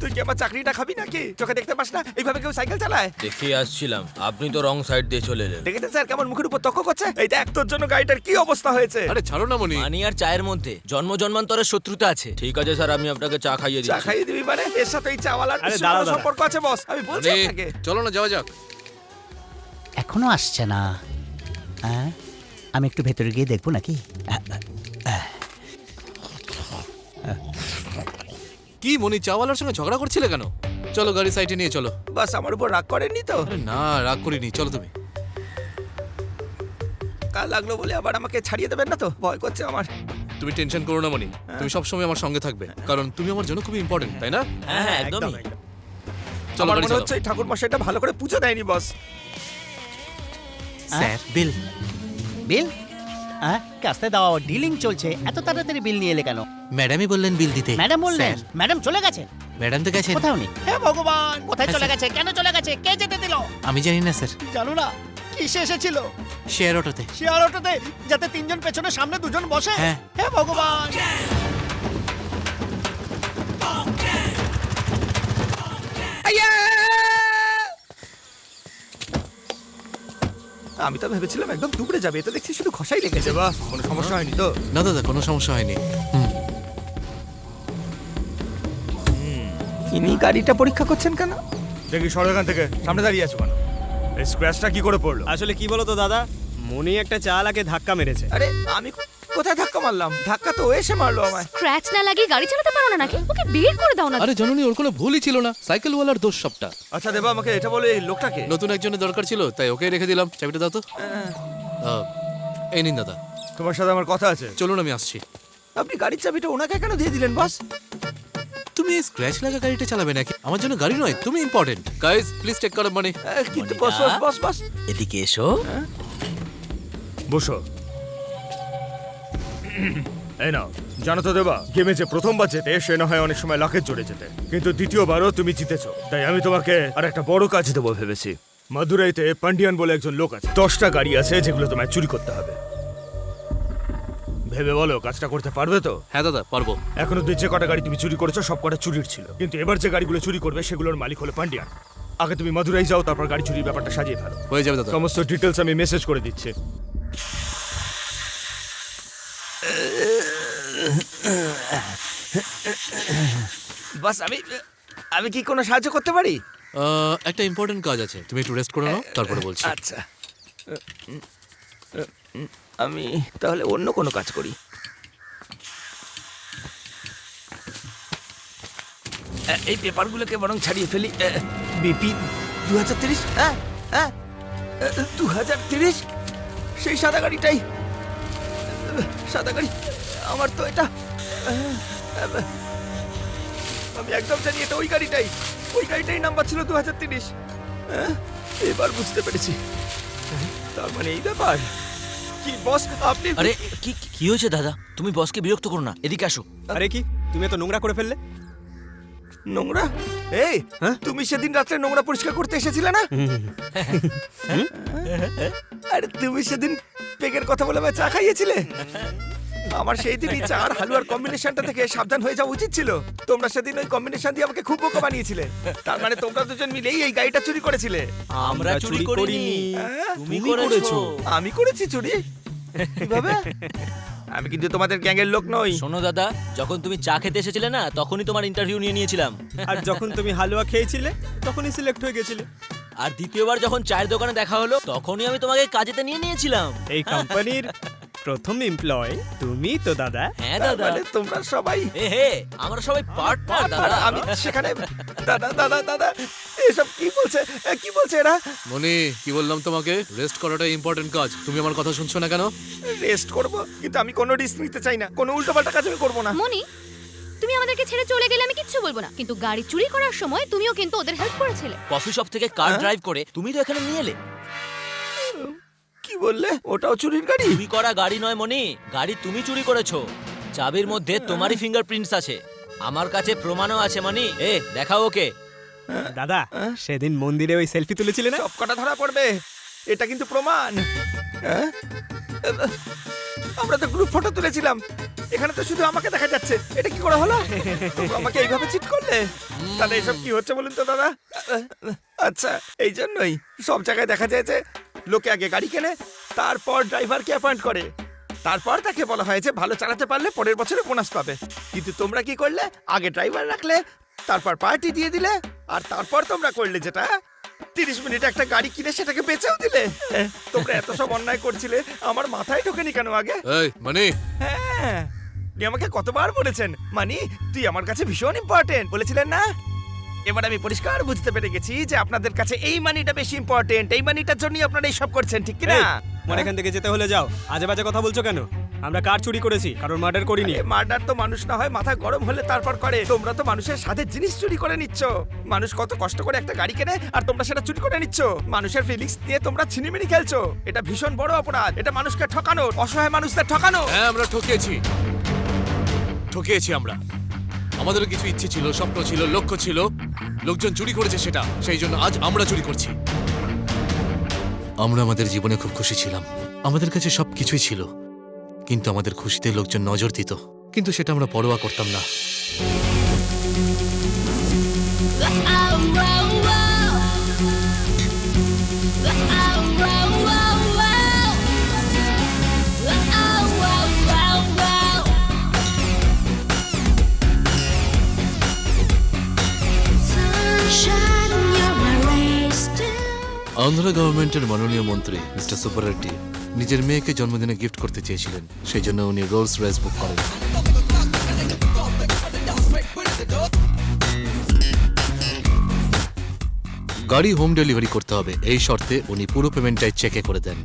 তুই কি আমার চাকরিটা খাবি নাকি চোখে দেখতে পাস না এইভাবে কেউ সাইকেল চালায় দেখে আসছিলাম, আপনি তো রং সাইড দিয়ে চলে এলেন। দেখেছেন স্যার কেমন মুখের উপর তক্ক করছে এই দেখ তোর জন্য গাড়িটার কি অবস্থা হয়েছে আরে ছাড়ো না মনি। মানি আর চায়ের মধ্যে জন্ম জন্মান্তরের শত্রুতা আছে। ঠিক আছে স্যার, আমি আপনাকে চা খাইয়ে চা দিচ্ছি। খাইয়ে দিবি মানে এর সাথে এই চাওয়ালার আরে বিশেষ দাঁড়াও, কোনো দাঁড়াও। সম্পর্ক আছে বস আমি বলছি মনি, আপনাকে চলো না যাওয়া যাক। এখনো আসছে না। হ্যাঁ আমি একটু ভেতরে গিয়ে দেখবো নাকি। কি মনি, চাওয়ালার সঙ্গে ঝগড়া করছিলে কেন? চলো গাড়ি সাইডে নিয়ে চলো। বাস আমার উপর রাগ করেননি তো আরে না, রাগ করিনি, চলো তুমি। কাল লাগলো বলে আবার আমাকে ছাড়িয়ে দেবেন না তো ভয় করছে আমার তুমি টেনশন করো না মনি, তুমি সবসময় আমার সঙ্গে থাকবে, কারণ তুমি আমার জন্য খুব ইম্পর্টেন্ট, তাই না? হ্যাঁ হ্যাঁ একদমই। চলো আমার গাড়ি মনে চালাও। হচ্ছে এই ঠাকুর মশাইটা ভালো করে পুজো দেয়নি বস। স্যার বিল। বিল? কাস্তে দাও, ডিলিং চলছে, এত তাড়াতাড়ি বিল নিয়ে এলে কেন? ম্যাডামই বললেন বিল দিতে। ম্যাডাম বললেন? ম্যাডাম চলে গেছেন? ম্যাডাম তো গেছেন। কোথাও নেই। হে ভগবান, কোথায় চলে গেছে? কেন চলে গেছে? কে যেতে দিল? আমি জানি না স্যার। জানো না কিসে এসেছিল? শেয়ার অটোতে। শেয়ার অটোতে, যাতে 3 জন পেছনে সামনে 2 জন বসে। হ্যাঁ। হে ভগবান। আমি তো ভেবেছিলাম একদম দুবড়ে যাবে, এটা দেখছি শুধু খসাই লেগেছে। বাহ, কোনো সমস্যা হয়নি তো? না দাদা, কোনো সমস্যা হয়নি। ইনি গাড়িটা পরীক্ষা করছেন কেন? দেখি সরো এখান থেকে, সামনে দাঁড়িয়ে আছো কেন? এই স্ক্র্যাচটা কি করে পড়লো? আসলে কি বলো তো দাদা, মনি একটা চালাকে ধাক্কা মেরেছে। আরে আমি কোথায় ধাক্কা মারলাম? ধাক্কা তো ও এসে মারলো আমায়। ক্র্যাচ না লাগিয়ে গাড়ি চালাতে পারো না নাকি? ওকে বের করে দাও না। আরে জননী, ওর কোনো ভুলই ছিল না, সাইকেলওয়ালার দোষ সবটা। আচ্ছা দেবা, আমাকে এটা বলে এই লোকটাকে। নতুন একজনের দরকার ছিল, তাই ওকে রেখে দিলাম। চাবিটা দাও তো। এই নিন দাদা। তোমার সাথে আমার কথা আছে। চলুন আমি আসছি। আপনি গাড়ির চাবিটা ওনাকে কেন দিয়ে দিলেন বস? তুমি এই স্ক্র্যাচ লাগা গাড়িটা চালাবে নাকি? আমার জন্য গাড়ি নয়, তুমি important. Guys please take care of Mani. কিন্তু বস বস বস বস এদিকে এসো। বসো। এই নাও, জানো তো দেবা, গেমে যে প্রথমবার জেতে সে না হয় অনেক সময় লাখের জোরে জেতে, কিন্তু দ্বিতীয়বারও তুমি জিতেছো। তাই আমি তোমাকে আর একটা বড় কাজ দেবো ভেবেছি। মাদুরাইতে পান্ডিয়ান বলে একজন লোক আছে, 10টা গাড়ি আছে যেগুলো তোমায় চুরি করতে হবে। ভেবে বলো কাজটা করতে পারবে তো? হ্যাঁ দাদা, পারবো। এখনো যে কটা গাড়ি তুমি চুরি করেছো সব কটা চুরির ছিল, কিন্তু এবার যে গাড়িগুলো চুরি করবে সেগুলোর মালিক হলো পান্ডিয়ান। আগে তুমি মাদুরাই যাও, তারপর গাড়ি চুরির ব্যাপারটা সাজিয়ে ফেলো। হয়ে যাবে দাদা। সমস্ত ডিটেলস আমি মেসেজ করে দিচ্ছি। বস আমি আমি কি কোনো সাহায্য করতে পারি? একটা ইম্পর্টেন্ট কাজ আছে, তুমি একটু রেস্ট করে নাও, তারপরে বলছি। আচ্ছা, আমি তাহলে অন্য কোনো কাজ করি। এই পেপারগুলোকে বরং ছাড়িয়ে ফেলি। বিপি 2030। হ্যাঁ হ্যাঁ, 2030, সেই সাদা গাড়িটাই। সাদা গাড়ি আমার তো এটা। আমি একদম জানি এটা ওই গাড়িটাই। ওই গাড়িটাই নাম্বার ছিল 2030। এবার বুঝতে পেরেছি, তার মানে এই ব্যাপার। কি বস আপনি? আরে কি কি হয়েছে দাদা? তুমি বসকে বিরক্ত করো না, এদিকে আসো। আরে কি, তুমি এত নোংরা করে ফেললে? নোংরা? এই তুমি সেদিন রাত্রে নোংরা পরিষ্কার করতে এসেছিলে না? আরে তুমি সেদিন পেগের কথা বলে আমায় চা খাইয়েছিলে। আমার সেই দিনই চা আর হালুয়ার কম্বিনেশনটা থেকে সাবধান হয়ে যাওয়া উচিত ছিল। তোমরা সেদিন ওই কম্বিনেশন দিয়ে আমাকে খুব বোকা বানিয়েছিলে। তার মানে তোমরা দুজন মিলেই এই গাড়িটা চুরি করেছিলে। আমরা চুরি করিনি, তুমি করেছো। আমি করেছি চুরি? কিভাবে? আমি কিন্তু তোমাদের গ্যাংয়ের লোক নই। শোনো দাদা, যখন তুমি চা খেতে এসেছিলে না, তখনই তোমার ইন্টারভিউ নিয়ে নিয়েছিলাম। আর যখন তুমি হালুয়া খেয়েছিলে তখনই সিলেক্ট হয়ে গেছিলে। আর দ্বিতীয়বার যখন চায়ের দোকানে দেখা হলো, তখনই আমি তোমাকে কাজেতে নিয়ে নিয়েছিলাম। এই কোম্পানির প্রথম এমপ্লয় তুমি তো দাদা। হ্যাঁ তার দাদা। মানে তোমরা সবাই। হে আমরা সবাই পার্টনার দাদা। আমি সেখানে দাদা দাদা দাদা এসব কি বলছে? কি বলছে এরা? মনি, কি বললাম তোমাকে? রেস্ট করাটা ইম্পর্টেন্ট কাজ। তুমি আমার কথা শুনছো না কেন? রেস্ট করব, কিন্তু আমি কোনো রিস্ক নিতে চাই না। কোনো উল্টোপাল্টা কাজ আমি করব না। মনি, তুমি আমাদেরকে ছেড়ে চলে গেলে আমি কিচ্ছু বলবো না, কিন্তু গাড়ি চুরি করার সময় তুমিও কিন্তু ওদের হেল্প করেছিলে। কফি শপ থেকে কার ড্রাইভ করে তুমি তো এখানে নিয়ে এলে। কি বললে? ওটাও চুরির গাড়ি? চুরি করা গাড়ি নয় মনি, গাড়ি তুমি চুরি করেছো। চাবির মধ্যে তোমারই ফিঙ্গারপ্রিন্টস আছে। আমার কাছে প্রমাণও আছে মনি। দেখাও ওকে। দাদা, সেদিন মন্দিরে ওই সেলফি তুলেছিলে না? সব কটা ধরা পড়বে, এটা কিন্তু প্রমাণ। আমরা তো গ্রুপ ফটো তুলেছিলাম, এখানে তো শুধু আমাকে দেখা যাচ্ছে। এটা কি করে হলো? তোমরা আমাকে এইভাবে চিট করলে? তাহলে এসব কি হচ্ছে বলুন তো দাদা? আচ্ছা, এই জন্যই সব জায়গায় দেখা যায় যে লোকে আগে গাড়ি কেনে, তারপর ড্রাইভারকে অ্যাপয়েন্ট করে, তারপর তাকে বলা হয় যে ভালো চালাতে পারলে পরের বছরে বোনাস পাবে। কিন্তু তোমরা কি করলে? আগে ড্রাইভার রাখলে, তারপর পার্টি দিয়ে দিলে, আর তারপর তোমরা করলে যেটা 30 মিনিটে একটা গাড়ি কিনে সেটাকে বেচেও দিলে। তোমরা এত সব অন্যায় করছিলে, আমার মাথায় ঢোকেনি কেন আগে? এই মনি, হ্যাঁ, আপনি আমাকে কতবার বলেছেন, মানি তুই আমার কাছে ভীষণ ইম্পর্টেন্ট বলেছিলেন না? এবার আমি পরিষ্কার বুঝতে পেরে গেছি যে আপনাদের কাছে এই মানিটা বেশি ইম্পর্টেন্ট। এই মানিটার জন্যই আপনারা এইসব করছেন, ঠিক কি না? মনে এখান থেকে যেতে হলে যাও। আজে বাজে কথা বলছো কেন? আমরা কার চুরি করেছি, কারণ মার্ডার করিনি। মার্ডার তো মানুষ না হয় মাথা গরম হলে তারপর করে, তোমরা তো মানুষের সাথে জিনিস চুরি করে নিচ্ছ। মানুষ কত কষ্ট করে একটা গাড়ি কেনে আর তোমরা সেটা চুরি করে নিচ্ছ। মানুষের ফিলিংস দিয়ে তোমরা ছিনিমিনি খেলছো। এটা ভীষণ বড় অপরাধ। এটা মানুষকে ঠকানো, অসহায় মানুষদের ঠকানো। হ্যাঁ আমরা ঠকিয়েছি আমরা। আমাদের কিছু ইচ্ছে ছিল, স্বপ্ন ছিল, লক্ষ্য ছিল, লোকজন চুরি করেছে সেটা, সেই জন্য আজ আমরা চুরি করছি। আমরা আমাদের জীবনে খুব খুশি ছিলাম, আমাদের কাছে সব কিছুই ছিল, কিন্তু আমাদের খুশিতে লোকজন নজর দিত, কিন্তু সেটা আমরা পরোয়া করতাম না। আন্ধ্রা গভর্নমেন্টের মাননীয় মন্ত্রী মিস্টার সুব্বারেড্ডি নিজের মেয়েকে জন্মদিনে গিফট করতে চেয়েছিলেন, সেই জন্য উনি রোলস রয়েস বুক করেন। গাড়ি হোম ডেলিভারি করতে হবে, এই শর্তে উনি পুরো পেমেন্টটাই চেকে করে দেন।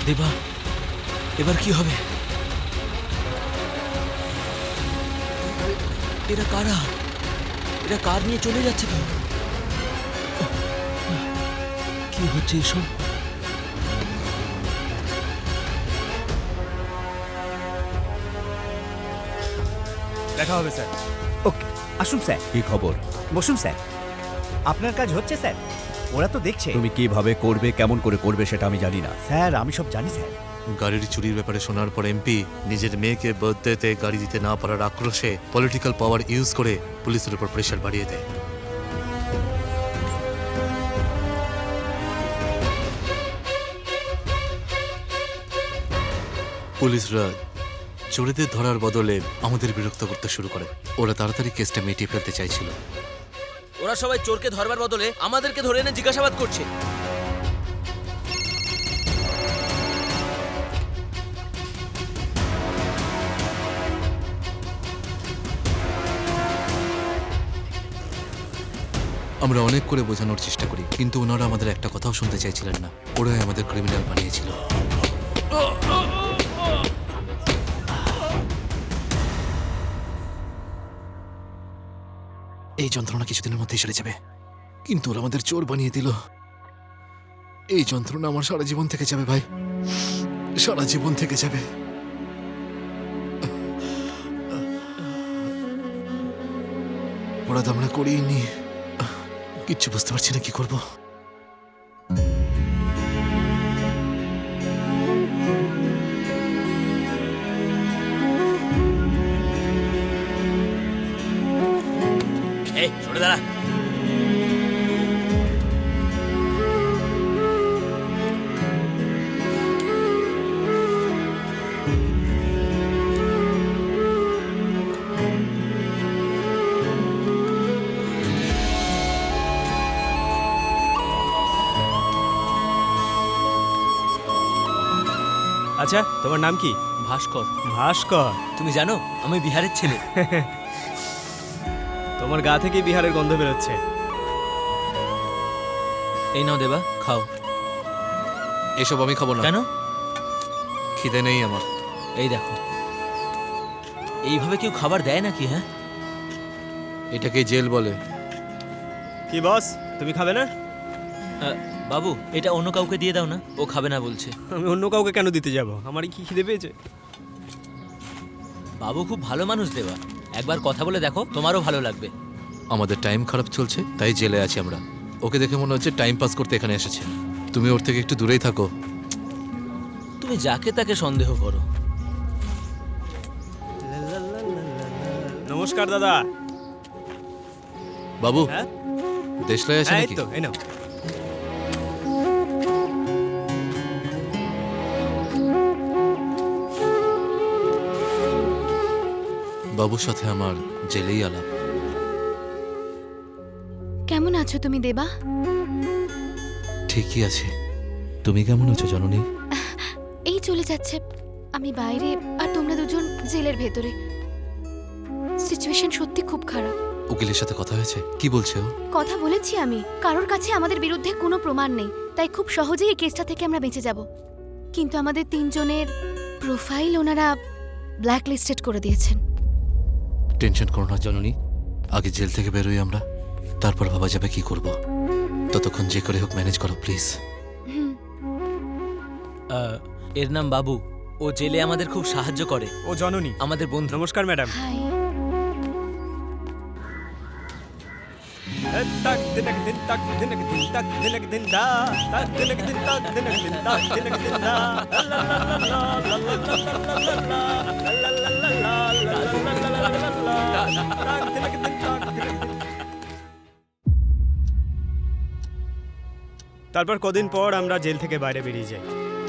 দেবা, এবার কি হবে? এরা কারা? এরা কার নিয়ে চলে যাচ্ছে তো? কি হচ্ছে এসব? দেখা হবে স্যার। ওকে, আসুন স্যার। কি খবর? বসুন স্যার। আপনার কাজ হচ্ছে স্যার, ওরা তো দেখছে। তুমি কিভাবে করবে, কেমন করে করবে সেটা আমি জানি না। স্যার আমি সব জানি স্যার। গাড়ির চুরির ব্যাপারে শোনার পর এমপি নিজের মেয়েকে বার্থডেতে গাড়ি দিতে না পারার আক্রোশে পলিটিক্যাল পাওয়ার ইউজ করে পুলিশের উপর প্রেশার বাড়িয়ে দেয়। পুলিশরা চোরেদের ধরার বদলে আমাদের বিরক্ত করতে শুরু করে। ওরা তাড়াতাড়ি কেসটা মিটিয়ে ফেলতে চাইছিল। ওরা সবাই চোরকে ধরবার বদলে আমাদেরকে ধরে এনে জিজ্ঞাসাবাদ করছে। আমরা অনেক করে বোঝানোর চেষ্টা করি, কিন্তু ওনারা আমাদের একটা কথাও শুনতে চাইছিলেন না। ওরাই আমাদের ক্রিমিনাল বানিয়েছিল। এই যন্ত্রণা কিছুদিনের মধ্যেই সেরে যাবে, কিন্তু ওরা আমাদের চোর বানিয়ে দিল। এই যন্ত্রণা আমার সারা জীবন থেকে যাবে ভাই, সারা জীবন থেকে যাবে। অপরাধ আমরা করিনি, কিচ্ছু বুঝতে পারছি না কি করব। এই সরে দাঁড়া। আচ্ছা, তোমার নাম কি? ভাস্কর। ভাস্কর? তুমি জানো আমি বিহারের ছেলে। তোমার গা থেকে বিহারের গন্ধ বেরোচ্ছে। এই নাও দেবা, খাও। এসব আমি খাবো না। কেন? খিদে নেই আমার। এই দেখো। এইভাবে কেউ খাবার দেয় নাকি? হ্যাঁ, এটাকে জেল বলে। কি বস, তুমি খাবে না? বাবু এটা অন্য কাউকে দিয়ে দাও না, ও খাবে না বলছে। আমি অন্য কাউকে কেন দিতে যাব? আমারই কি খিদে পেয়েছে? বাবু খুব ভালো মানুষ দেবা, একবার কথা বলে দেখো, তোমারও ভালো লাগবে। আমাদের টাইম খারাপ চলছে তাই জেলে আছি আমরা। ওকে দেখে মনে হচ্ছে টাইম পাস করতে এখানে এসেছে। তুমি ওর থেকে একটু দূরেই থাকো। তুমি যাকে তাকে সন্দেহ করো। নমস্কার দাদা। বাবু, হ্যাঁ দেশলাই আছে এই নাকি? তো, এই নাও। বাবুর সাথে আমার জেলেই আলাপ। কেমন আছো তুমি দেবা? ঠিকই আছে। তুমি কেমন আছো জননী? এই চলে যাচ্ছে। আমি বাইরে আর তোমরা দুজন জেলের ভেতরে। সিচুয়েশন সত্যি খুব খারাপ। উকিলের সাথে কথা হয়েছে? কি বলছে ও? কথা বলেছি আমি, কারোর কাছে আমাদের বিরুদ্ধে কোনো প্রমাণ নেই, তাই খুব সহজেই এই কেসটা থেকে আমরা বেঁচে যাব। কিন্তু আমাদের তিনজনের প্রোফাইল ওনারা ব্ল্যাক লিস্টেড করে দিয়েছেন। টেনশন করো না জননী, আগে জেল থেকে বেরোই আমরা, তারপর ভাবা যাবে কি করব। ততক্ষণ যে করে হোক ম্যানেজ করো প্লিজ। এর নাম বাবু, ও জেলে আমাদের খুব সাহায্য করে, ও জননী, আমাদের বন্ধু। নমস্কার ম্যাডাম। হাই। তারপর কদিন পর আমরা জেল থেকে বাইরে বেরিয়ে যাই।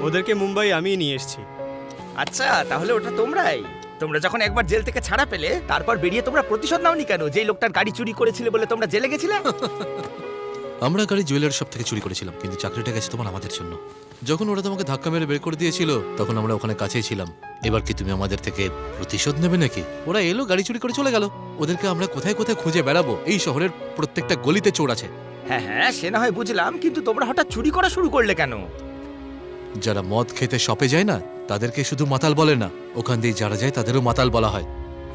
ওদেরকে মুম্বাই আমিই নিয়ে এসেছি। আচ্ছা, তাহলে ওটা তোমরাই। তোমরা যখন একবার জেল থেকে ছাড়া পেলে, তারপর বেরিয়ে তোমরা প্রতিশোধ নাওনি কেন? যেই লোকটার গাড়ি চুরি করেছিলে বলে তোমরা জেলে গেছিলে। আমরা গাড়ি জুয়েলারি শপ থেকে চুরি করেছিলাম, কিন্তু চাকরিটা গেছে তোমার আমাদের জন্য। যখন ওরা তোমাকে ধাক্কা মেরে বের করে দিয়েছিল তখন আমরা ওখানে কাছেই ছিলাম। এবার কি তুমি আমাদের থেকে প্রতিশোধ নেবে নাকি? ওরা এলো, গাড়ি চুরি করে চলে গেল। ওদেরকে আমরা কোথায় কোথায় খুঁজে বেড়াবো? এই শহরের প্রত্যেকটা গলিতে চোর আছে। হ্যাঁ হ্যাঁ, সে না হয় বুঝলাম, কিন্তু তোমরা হঠাৎ চুরি করা শুরু করলে কেন? যারা মদ খেতে শপে যায় না, তাদেরকে শুধু মাতাল বলে না, ওখান দিয়ে যারা যায় তাদেরও মাতাল বলা হয়।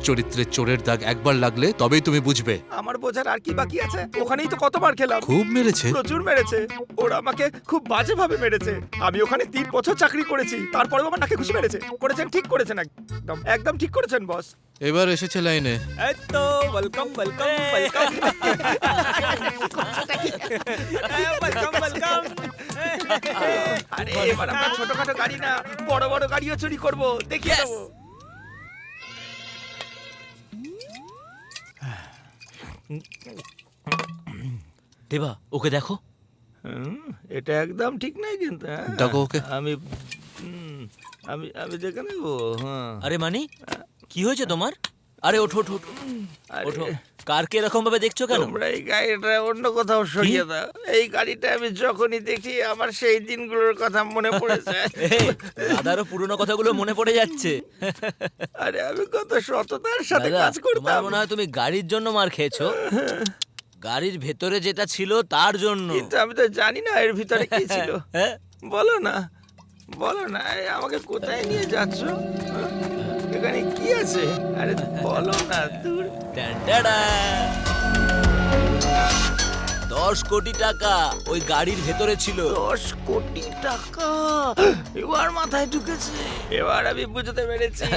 চরিত্রের চোরের দাগ একবার লাগলে তবেই তুমি বুঝবে। আমার বোঝার আর কি বাকি আছে? ওখানেই তো কতবার খেলাম। খুব মেরেছে। প্রচুর মেরেছে। ওরা আমাকে খুব বাজেভাবে মেরেছে। আমি ওখানে 3 বছর চাকরি করেছি, তারপরেও আমার নাকে ঘুষি মেরেছে। করেছেন, ঠিক করেছেন, একদম একদম ঠিক করেছেন বস। এবার এসেছে লাইনে। এই তো, welcome welcome welcome welcome welcome. আরে এবার আমরা ছোটখাটো গাড়ি না, বড় বড় গাড়িও চুরি করব, দেখিয়ে দেবো। দেবা, ওকে দেখো। এটা একদম ঠিক নাই কিন্তু। হ্যাঁ? ডাকো ওকে। আমি আমি আমি দেখে নেবো। হ্যাঁ। আরে মানি, কি হয়েছে তোমার? আরে ওঠো ওঠো ওঠো, আরে, ওঠো। কারকে এরকম ভাবে দেখছো কেন? তোমরা এই গাড়িটা অন্য কোথাও সরিয়ে দাও। এই গাড়িটা আমি যখনই দেখি আমার সেই দিনগুলোর কথা মনে পড়ে যায়। এই, দাদারও পুরনো কথাগুলো মনে পড়ে যাচ্ছে। আরে আমি কত সততার সাথে দাদা, কাজ তোমার করতাম। মনে হয় তুমি গাড়ির জন্য মার খেয়েছো। গাড়ির ভেতরে যেটা ছিল তার জন্য। কিন্তু আমি তো জানি না এর ভিতরে কি ছিল। হ্যাঁ? বলো না, বলো না, এই আমাকে কোথায় নিয়ে যাচ্ছ? এখানে কি আছে? আরে বলো না। দূর। ট্যান্টাডা! 10 কোটি টাকা ওই গাড়ির ভেতরে ছিল। 10 কোটি টাকা এবার মাথায় ঢুকেছে। এবার আমি বুঝতে পেরেছি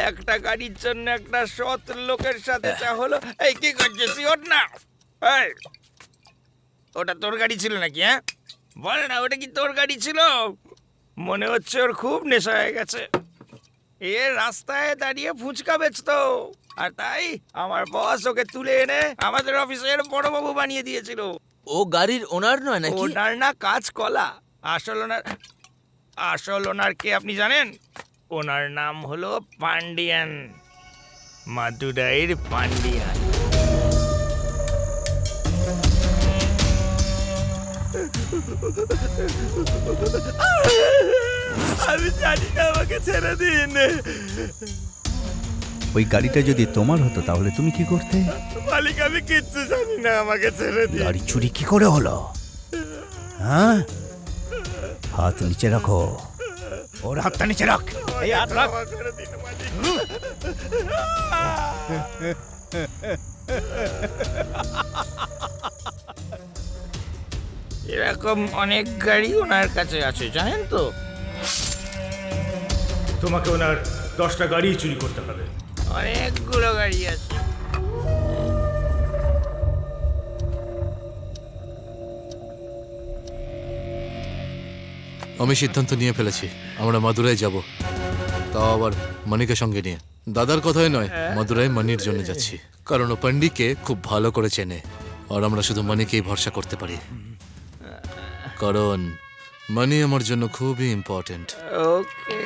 একটা গাড়ির জন্য একটা সৎ লোকের সাথে যা হলো। এই কি করছিস? ওঠ না। এই, ওটা তোর গাড়ি ছিল নাকি? হ্যাঁ, বল না, ওটা কি তোর গাড়ি ছিল? মনে হচ্ছে ওর খুব নেশা হয়ে গেছে। এ রাস্তায় দাঁড়িয়ে ফুচকা বেচতো, আর তাই আমার বস ওকে তুলে এনে আমাদের অফিসের বড়বাবু বানিয়ে দিয়েছিল। ও গাড়ির ওনার নয় নাকি? ওনার না কাজ কলা। আসল ওনার কে আপনি জানেন? ওনার নাম হলো পান্ডিয়ান, মাদুরাইয়ের পান্ডিয়ান। আমি জানি না, আমাকে ছেড়ে দিন। ওই গাড়িটা যদি তোমার হতো তাহলে তুমি কি করতে? মালিক, আমি কিচ্ছু জানি না, আমাকে ছেড়ে দিন। গাড়ি চুরি কি করে হলো? হ্যাঁ, হাত নিচে রাখো। ওর হাতটা নিচে রাখ। এই হাত রাখ। ক্ষমা করে দিন মালিক। এরকম অনেক গাড়ি ওনার কাছে আছে জানেন তো। তোমাকে ওনার 10টা গাড়ি চুরি করতে হবে। অনেকগুলো গাড়ি আছে। আমি সিদ্ধান্ত নিয়ে ফেলেছি, আমরা মাদুরাই যাব, তাও আবার মানিকে সঙ্গে নিয়ে। দাদার কথাই নয়, মাদুরাই মানির জন্য যাচ্ছি, কারণ ও পান্ডিকে খুব ভালো করে চেনে, আর আমরা শুধু মানিকেই ভরসা করতে পারি, কারণ মানি আমার জন্য খুবই ইম্পর্টেন্ট। ওকে।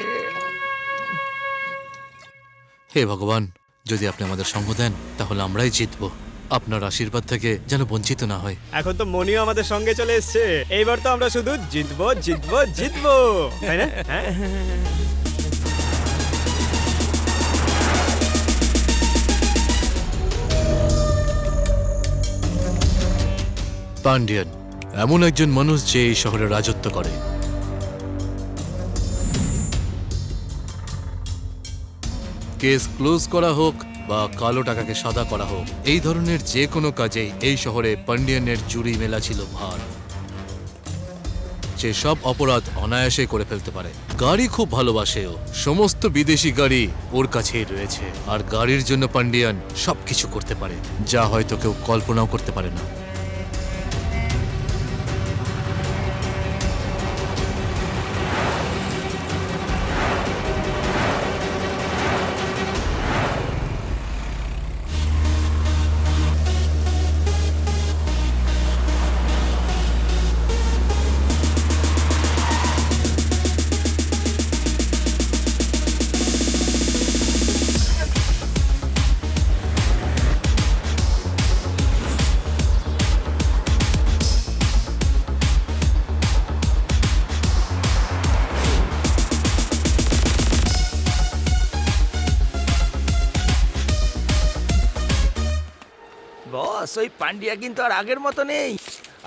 হে ভগবান, যদি আপনি আমাদের সঙ্গ দেন তাহলে আমরাই জিতবো। আপনার আশীর্বাদ থেকে যেন বঞ্চিত না হয়। এখন তো মনিও আমাদের সঙ্গে চলে এসেছে, এইবার তো আমরা শুধু জিতবো জিতবো জিতবো, তাই না? হ্যাঁ? পান্ডিয়ান এমন একজন মানুষ যে এই শহরে রাজত্ব করে। কেস ক্লোজ করা হোক বা কালো টাকাকে সাদা করা হোক, এই ধরনের যে কোনো কাজেই এই শহরে পান্ডিয়ানের জুড়ি মেলা ছিল ভার। যে সব অপরাধ অনায়াসে করে ফেলতে পারে। গাড়ি খুব ভালোবাসে ও, সমস্ত বিদেশি গাড়ি ওর কাছেই রয়েছে, আর গাড়ির জন্য পান্ডিয়ান সবকিছু করতে পারে, যা হয়তো কেউ কল্পনাও করতে পারে না। বস, ওই পান্ডিয়া কিন্তু আর আগের মতো নেই।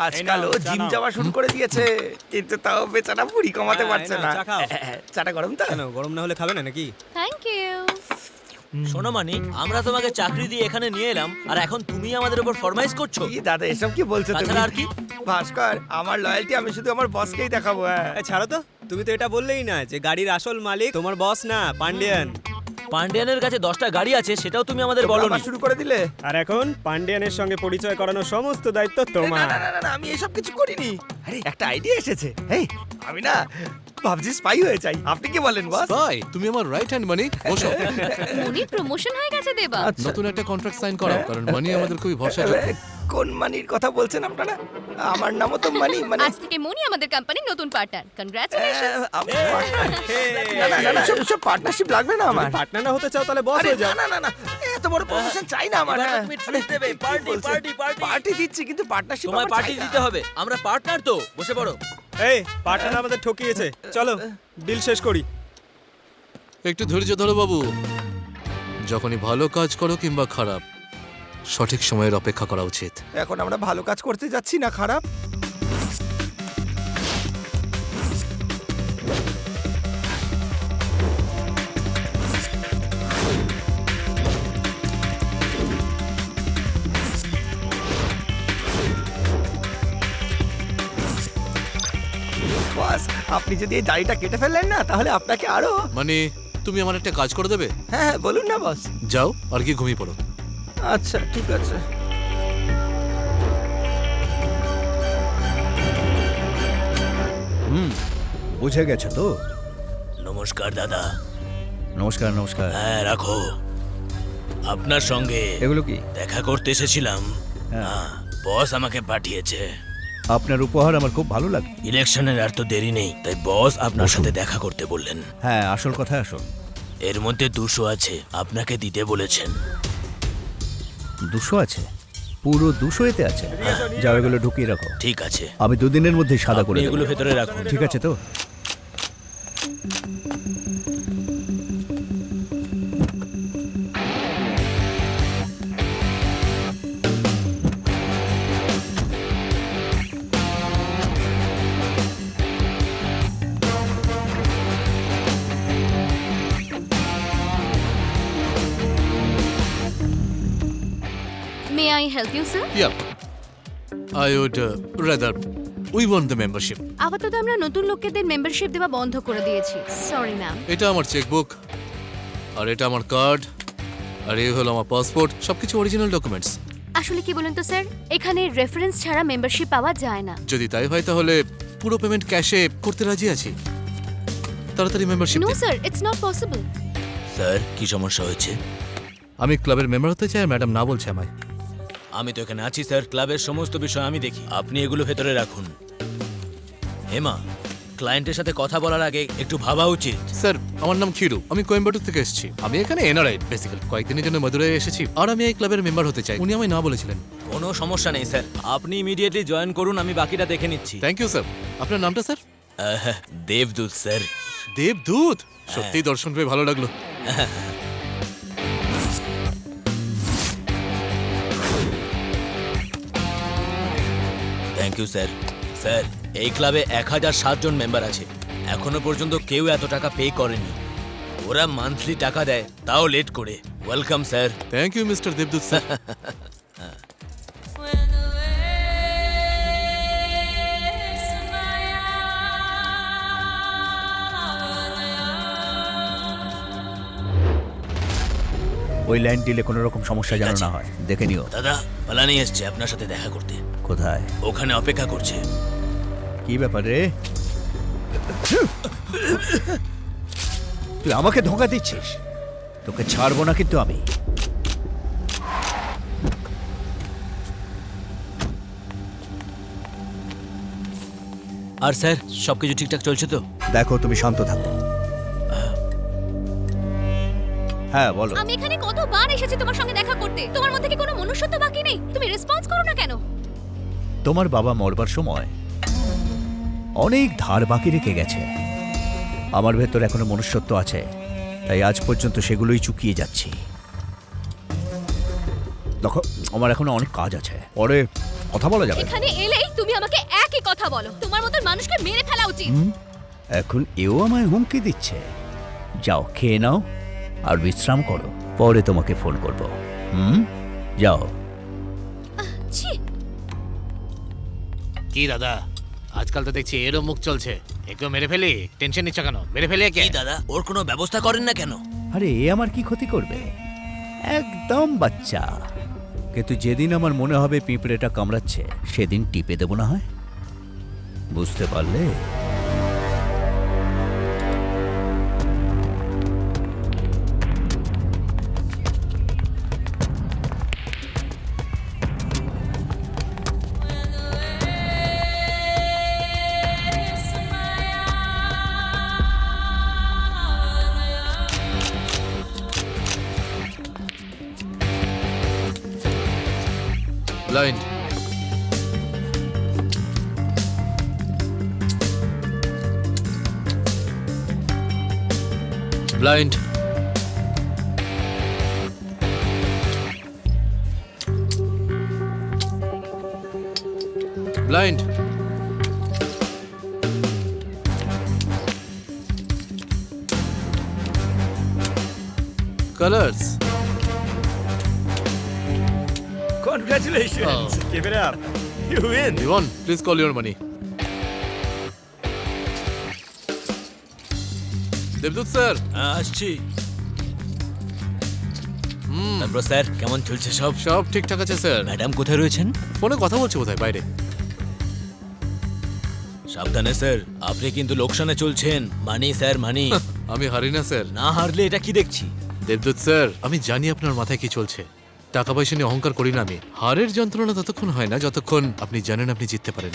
আজকাল ও এই নাও, চা জিম নাও। যাওয়া শুরু করে দিয়েছে, কিন্তু তাও বেচারা পুরি কমাতে হ্যাঁ, পারছে এই না। নাও, চা খাও। চাটা গরম তো? কেন গরম না হলে খাবে না নাকি? Thank you. শোনো মানি, আমরা তোমাকে চাকরি দিয়ে এখানে নিয়ে এলাম, আর এখন তুমি আমাদের উপর ফরমাইশ করছো। কি দাদা এসব কি বলছো তুমি? তাছাড়া আর কি? ভাস্কর, আমার লয়্যালটি আমি শুধু আমার বসকেই দেখাবো। হ্যাঁ, এই ছাড়ো তো, তুমি তো এটা বললেই না যে গাড়ির আসল মালিক তোমার বস না, পান্ডিয়ান। পান্ডিয়ানের কাছে 10টা গাড়ি আছে, সেটাও তুমি আমাদের তোমরা বলোনি। আবার শুরু করে দিলে। আর এখন পান্ডিয়ানের সঙ্গে পরিচয় করানোর সমস্ত দায়িত্ব না তোমার। না না না, না, আমি এসব কিছু করিনি। আরে একটা আইডিয়া এসেছে। এই আমি না ভাবছি স্পাই হয়ে যাই। আপনি কি বলেন বস? তাই তুমি আমার রাইট হ্যান্ড মানি, বসো। মনির প্রমোশন হয়ে গেছে দেবা। আচ্ছা, নতুন একটা কন্ট্রাক্ট সাইন করাও, কারণ মানি আমাদের খুবই ভরসাযোগ্য। কোন মানির কথা বলছেন আপনারা? আমার নামও তো মানি। মানে আজ থেকে মনি আমাদের কোম্পানির নতুন পার্টনার। কংগ্রাচুলেশন। সব পার্টনারশিপ লাগবে না আমার। পার্টনার না হতে চাও তাহলে বস আরে হয়ে যাও। না না না না, এত বড় প্রমোশন চাই না আমার। এবার হ্যাঁ। তুমি treat দেবে, কি party, বলছেন? party, party। পার্টি দিচ্ছি, কিন্তু পার্টনারশিপ তোমায় পার্টি দিতে হবে, আমরা পার্টনার তো। বসে পড়ো। এই পার্টনার আমাদের ঠকিয়েছে, চলো ডিল শেষ করি। একটু ধৈর্য ধরো বাবু, যখনই ভালো কাজ করো কিংবা খারাপ, সঠিক সময়ের অপেক্ষা করা উচিত। এখন আমরা ভালো কাজ করতে যাচ্ছি না খারাপ? বস, আপনি যদি এই দাড়িটা কেটে ফেললেন না, তাহলে আপনাকে আরো। মানে তুমি আমার একটা কাজ করে দেবে? হ্যাঁ হ্যাঁ, বলুন না বস। যাও আর কি ঘুমিয়ে পড়ো। আচ্ছা ঠিক আছে। বুঝে গেছো তো? নমস্কার দাদা। নমস্কার নমস্কার। হ্যাঁ রাখো, আপনার সঙ্গে এগুলো কি? দেখা করতে এসেছিলাম। হ্যাঁ, বস আমাকে পাঠিয়েছে। আপনার উপহার আমার খুব ভালো লাগে। ইলেকশনের আর তো দেরি নেই, তাই বস আপনার সাথে দেখা করতে বললেন। হ্যাঁ, আসল কথা আসল। এর মধ্যে 200 আছে, আপনাকে দিতে বলেছেন। 200 আছে? পুরো 200 এতে আছে? যাও এগুলো ঢুকিয়ে রাখো। ঠিক আছে, আমি 2 দিনের মধ্যেই সাদা করে আপনি দেবো। এগুলো ভেতরে রাখুন। ঠিক আছে তো? May I help you sir? Yeah. I would rather we want the membership. আপাতত আমরা নতুন লোকেদের মেম্বারশিপ দেওয়া বন্ধ করে দিয়েছি। Sorry ma'am. এটা আমার চেকবুক আর এটা আমার কার্ড আর এই হলো আমার পাসপোর্ট, সবকিছু অরিজিনাল ডকুমেন্টস। আসলে কি বলুন তো স্যার, এখানে রেফারেন্স ছাড়া মেম্বারশিপ পাওয়া যায় না। যদি তাই হয় তাহলে পুরো পেমেন্ট ক্যাশে করতে রাজি আছি। তাড়াতাড়ি membership no sir, it's not possible. Sir কি সমস্যা হয়েছে? আমি ক্লাবের মেম্বার হতে চাই আর ম্যাডাম না বলছে আমায়। আমি তো এখানে আছি স্যার, ক্লাবের সমস্ত বিষয় আমি দেখি, আপনি এগুলো ভেতরে রাখুন। হেমা, ক্লায়েন্টের সাথে কথা বলার আগে একটু ভাবা উচিত। স্যার আমার নাম খিরু, আমি কোয়েম্বাটুর থেকে এসেছি। আমি এখানে এনআরআই বেসিক্যালি, কয়েকদিনের জন্য মাদুরাই এসেছি আর আমি এই ক্লাবের মেম্বার হতে চাই। উনি আমায় না বলেছিলেন। কোনো সমস্যা নেই স্যার, আপনি ইমিডিয়েটলি জয়েন করুন, আমি বাকিটা দেখে নিচ্ছি। Thank you sir. আপনার নামটা স্যার? দেবদূত স্যার। দেবদূত? সত্যিই দর্শন পেয়ে ভালো লাগলো। Thank you sir. স্যার এই ক্লাবে 1007 জন মেম্বার আছে, এখনো পর্যন্ত কেউ এত টাকা পে করেনি। ওরা মান্থলি টাকা দেয়, তাও লেট করে। Welcome sir. Thank you mister Debdut sir. ওই লাইন দিলে কোনো রকম সমস্যা যেন না হয়, দেখে নিও। দাদা পালানি এসছে আপনার সাথে দেখা করতে। কোথায়? ওখানে অপেক্ষা করছে। কি ব্যাপার রে? তুই আমাকে ধোঁকা দিচ্ছিস? তোকে ছাড়বো না কিন্তু আমি। আর স্যার সবকিছু ঠিকঠাক চলছে তো? দেখো তুমি শান্ত থাকো। হ্যাঁ বলো। আমি এখানে কতবার এসেছি তোমার সঙ্গে দেখা করতে, তোমার মধ্যে কি কোনো মনুষ্যত্ব বাকি নেই? তুমি রেসপন্স করো না কেন? তোমার বাবা মরবার সময় অনেক ধার বাকি রেখে গেছে। আমার ভেতর এখনো মনুষ্যত্ব আছে, তাই আজ পর্যন্ত সেগুলোই চুকিয়ে যাচ্ছি। দেখো আমার এখনো অনেক কাজ আছে, পরে কথা বলা যাবে। এখানে এলেই তুমি আমাকে একই কথা বলো, তোমার মতো মানুষকে মেরে ফেলা উচিত। এখন এও আমায় হুমকি দিচ্ছে। যাও খেয়ে নাও আর বিশ্রাম করো, পরে তোমাকে ফোন করব। যাও। ছি, কি দাদা আজকাল তো দেখছি এরও মুখ চলছে, একটু মেরে ফেলি? টেনশন নিচ্ছ কেন? মেরে ফেলি একে? কি দাদা, ওর কোনো ব্যবস্থা করেন না কেন? আরে এ আমার কি ক্ষতি করবে? একদম বাচ্চা। কিন্তু যেদিন আমার মনে হবে পিঁপড়েটা কামড়াচ্ছে, সেদিন টিপে দেবো না হয়। বুঝতে পারলে? Blind. Blind. Blind. Colors. Congratulations. Oh. Give it up. You win. Yvonne, please call your money. Debdut sir. আসছি। তারপর স্যার কেমন চলছে সব? সব ঠিকঠাক আছে স্যার। ম্যাডাম কোথায় রয়েছেন? ফোনে কথা বলছে কোথায়? বাইরে। সাবধানে স্যার, আপনি কিন্তু লোকসানে চলছেন। মানি স্যার মানি। আমি হারি না স্যার। না হারলে এটা কি দেখছি? দেবদূত স্যার, আমি জানি আপনার মাথায় কি চলছে। টাকা পয়সা নিয়ে অহংকার করি না আমি। হারের যন্ত্রণা ততক্ষণ হয় না যতক্ষণ আপনি জানেন আপনি জিততে পারেন।